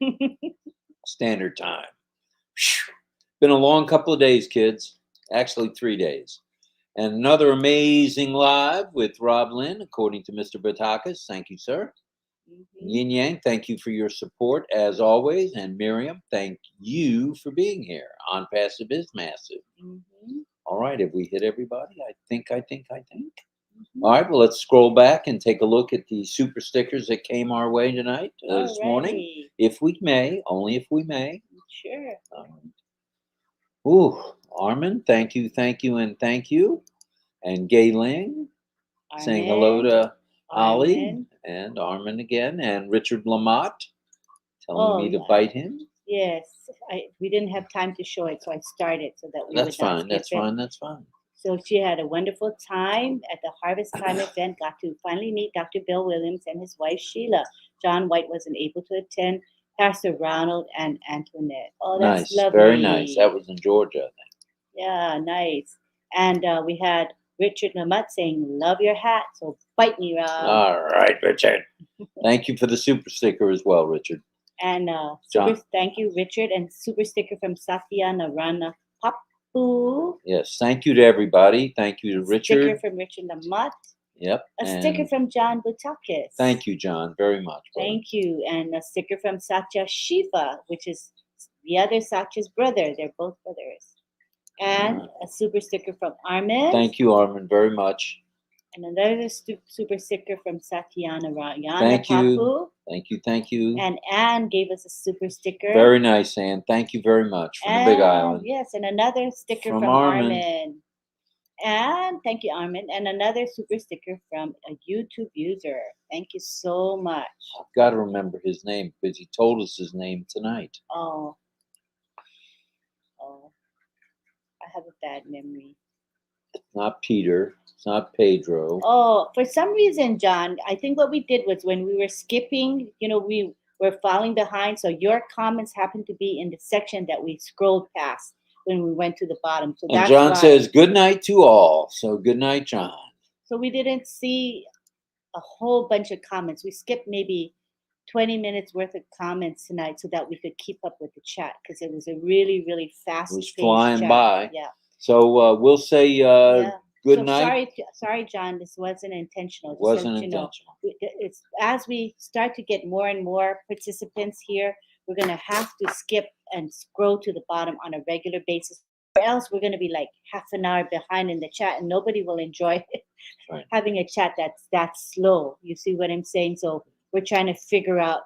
Speaker 2: Standard Time. Whew. Been a long couple of days, kids. Actually, 3 days. And another amazing live with RobLynn, according to Mr. Batakis. Thank you, sir. Yin Yang, thank you for your support as always. And Miriam, thank you for being here. On Passive is Massive. All right, have we hit everybody? I think. All right, well, let's scroll back and take a look at the super stickers that came our way tonight, this morning. If we may, only if we may.
Speaker 1: Sure.
Speaker 2: Ooh, Armin, thank you, and thank you. And Gay Ling, saying hello to Ollie and Armin again, and Richard Lamotte telling me to bite him.
Speaker 1: Yes, we didn't have time to show it, so I started so that we would not skip it.
Speaker 2: That's fine.
Speaker 1: So she had a wonderful time at the Harvest Time event, got to finally meet Dr. Bill Williams and his wife, Sheila. John White wasn't able to attend, Pastor Ronald and Antoinette. Oh, that's lovely.
Speaker 2: Very nice. That was in Georgia, I think.
Speaker 1: Yeah, nice. And we had Richard Lamotte saying, love your hat, so bite me, Rob.
Speaker 2: All right, Richard. Thank you for the super sticker as well, Richard.
Speaker 1: And thank you, Richard, and super sticker from Satya Narana Papu.
Speaker 2: Yes, thank you to everybody. Thank you to Richard.
Speaker 1: Sticker from Richard Lamotte.
Speaker 2: Yep.
Speaker 1: A sticker from John Butakis.
Speaker 2: Thank you, John, very much.
Speaker 1: Thank you. And a sticker from Satya Shiva, which is the other Satya's brother. They're both brothers. And a super sticker from Armin.
Speaker 2: Thank you, Armin, very much.
Speaker 1: And another super sticker from Satyana Rayana
Speaker 2: Thank you.
Speaker 1: Papu.
Speaker 2: Thank you.
Speaker 1: And Anne gave us a super sticker.
Speaker 2: Very nice, Anne. Thank you very much from the Big Island.
Speaker 1: Yes, and another sticker from Armin. And thank you, Armin. And another super sticker from a YouTube user. Thank you so much.
Speaker 2: I've got to remember his name because he told us his name tonight.
Speaker 1: Oh. I have a bad memory.
Speaker 2: It's not Peter. It's not Pedro.
Speaker 1: Oh, for some reason, John, I think what we did was when we were skipping, we were falling behind. So your comments happened to be in the section that we scrolled past when we went to the bottom. So
Speaker 2: and John says, good night to all. So good night, John.
Speaker 1: So we didn't see a whole bunch of comments. We skipped maybe 20 minutes worth of comments tonight so that we could keep up with the chat because it was a really, really
Speaker 2: It
Speaker 1: fast
Speaker 2: was flying by.
Speaker 1: Yeah.
Speaker 2: So we'll say
Speaker 1: Yeah.
Speaker 2: good
Speaker 1: So
Speaker 2: night.
Speaker 1: sorry, John. This wasn't intentional.
Speaker 2: It
Speaker 1: Just to
Speaker 2: wasn't
Speaker 1: let you know.
Speaker 2: intentional.
Speaker 1: It's as we start to get more and more participants here, we're gonna have to skip and scroll to the bottom on a regular basis, or else we're gonna be like half an hour behind in the chat, and nobody will enjoy
Speaker 2: Right.
Speaker 1: having a chat that's that slow. You see what I'm saying? So we're trying to figure out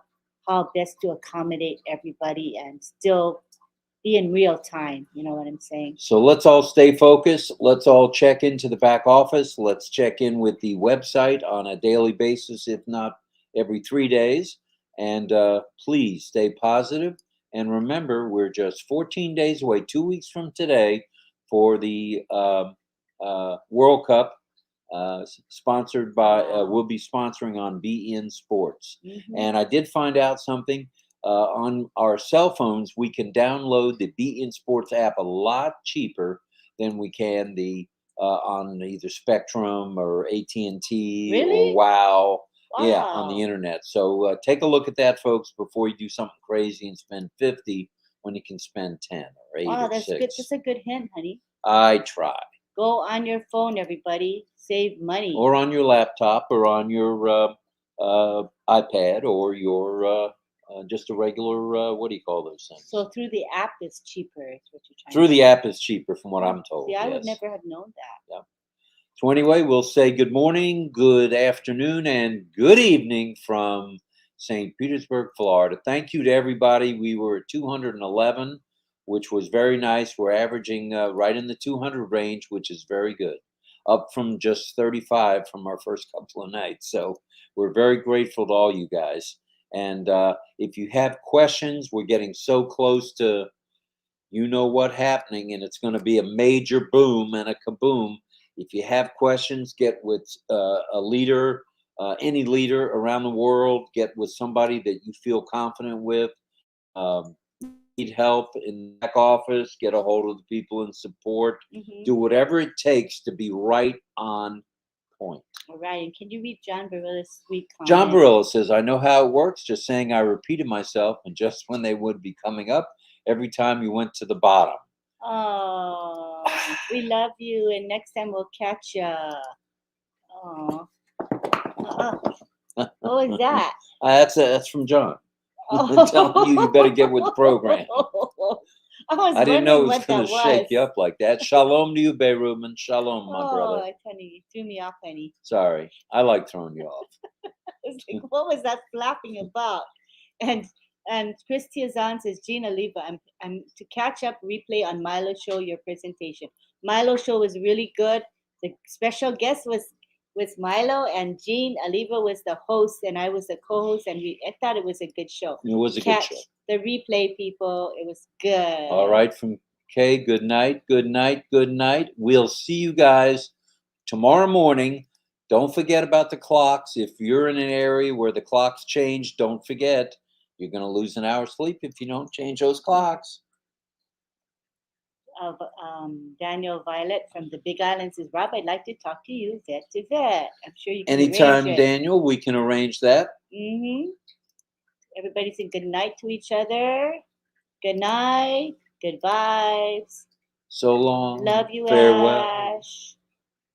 Speaker 1: how best to accommodate everybody and still be in real time. You know what I'm saying?
Speaker 2: So let's all stay focused. Let's all check into the back office. Let's check in with the website on a daily basis, if not every 3 days. And please stay positive. And remember, we're just 14 days away, 2 weeks from today, for the World Cup. Sponsored by, we'll be sponsoring on BN Sports.
Speaker 1: Mhm.
Speaker 2: And I did find out something. On our cell phones, we can download the BN Sports app a lot cheaper than we can the on either Spectrum or AT&T
Speaker 1: Really?
Speaker 2: or Wow. Yeah, on the
Speaker 1: Wow.
Speaker 2: internet. So take a look at that, folks, before you do something crazy and spend 50 when you can spend 10 or 8
Speaker 1: Wow,
Speaker 2: or
Speaker 1: that's
Speaker 2: 6.
Speaker 1: good. That's a good hint, honey.
Speaker 2: I try.
Speaker 1: Go on your phone, everybody. Save money.
Speaker 2: Or on your laptop, or on your iPad, or your just a regular what do you call those things?
Speaker 1: So through the app, it's cheaper. Is what you're trying
Speaker 2: Through
Speaker 1: to
Speaker 2: the
Speaker 1: say.
Speaker 2: app is cheaper, from what
Speaker 1: Oh,
Speaker 2: I'm told.
Speaker 1: See, I would
Speaker 2: Yes.
Speaker 1: never have known that.
Speaker 2: Yeah. So anyway, we'll say good morning, good afternoon, and good evening from St. Petersburg, Florida. Thank you to everybody. We were at 211, which was very nice. We're averaging right in the 200 range, which is very good, up from just 35 from our first couple of nights. So we're very grateful to all you guys. And if you have questions, we're getting so close to you know what happening, and it's going to be a major boom and a kaboom. If you have questions, get with a leader, any leader around the world. Get with somebody that you feel confident with. Um, need help in the back office, get a hold of the people in support.
Speaker 1: Mhm.
Speaker 2: Do whatever it takes to be right on point.
Speaker 1: All right. And can you read John Barilla's sweet comment?
Speaker 2: John Barilla says, I know how it works, just saying I repeated myself, and just when they would be coming up, every time you went to the bottom.
Speaker 1: Oh, we love you, and next time we'll catch ya. Oh, what was that?
Speaker 2: That's from John. Telling you better get with the program. I didn't know it was going to shake you up like that. Shalom to you, Beiruman. Shalom, my brother.
Speaker 1: Oh, honey, you threw me off, honey.
Speaker 2: Sorry, I like throwing you off.
Speaker 1: It's like, what was that flapping about? And Christy Azan says, Gina Leva, I'm to catch up replay on Milo show, your presentation. Milo show was really good. The special guest was Milo, and Jean Aliva was the host, and I was the co-host, and I thought it was a good show.
Speaker 2: It was a good show.
Speaker 1: The replay, people. It was good.
Speaker 2: All right, from Kay, good night, good night, good night. We'll see you guys tomorrow morning. Don't forget about the clocks. If you're in an area where the clocks change, don't forget. You're going to lose an hour's sleep if you don't change those clocks.
Speaker 1: Daniel Violet from the Big Island says, Rob, I'd like to talk to you vet to vet. I'm sure you can
Speaker 2: Anytime,
Speaker 1: arrange it.
Speaker 2: Daniel, we can arrange that.
Speaker 1: Mm-hmm. Everybody say good night to each other. Good night. Good vibes.
Speaker 2: So long.
Speaker 1: Love you,
Speaker 2: Farewell.
Speaker 1: Ash.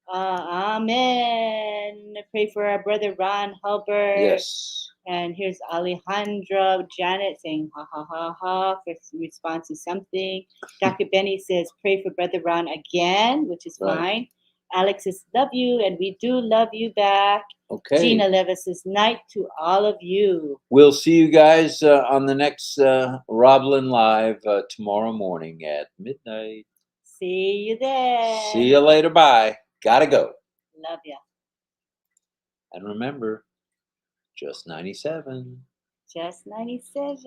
Speaker 1: Amen. Pray for our brother Ron Hubbard.
Speaker 2: Yes.
Speaker 1: And here's Alejandra Janet saying ha ha ha ha for response to something. Dr. Benny says pray for brother Ron again, which is fine. Alex says love you, and we do love you back.
Speaker 2: Okay.
Speaker 1: Gina Levis says night to all of you.
Speaker 2: We'll see you guys on the next RobLynn Live tomorrow morning at midnight.
Speaker 1: See you there.
Speaker 2: See you later. Bye. Gotta go.
Speaker 1: Love ya.
Speaker 2: And remember, just 97.
Speaker 1: Just 97.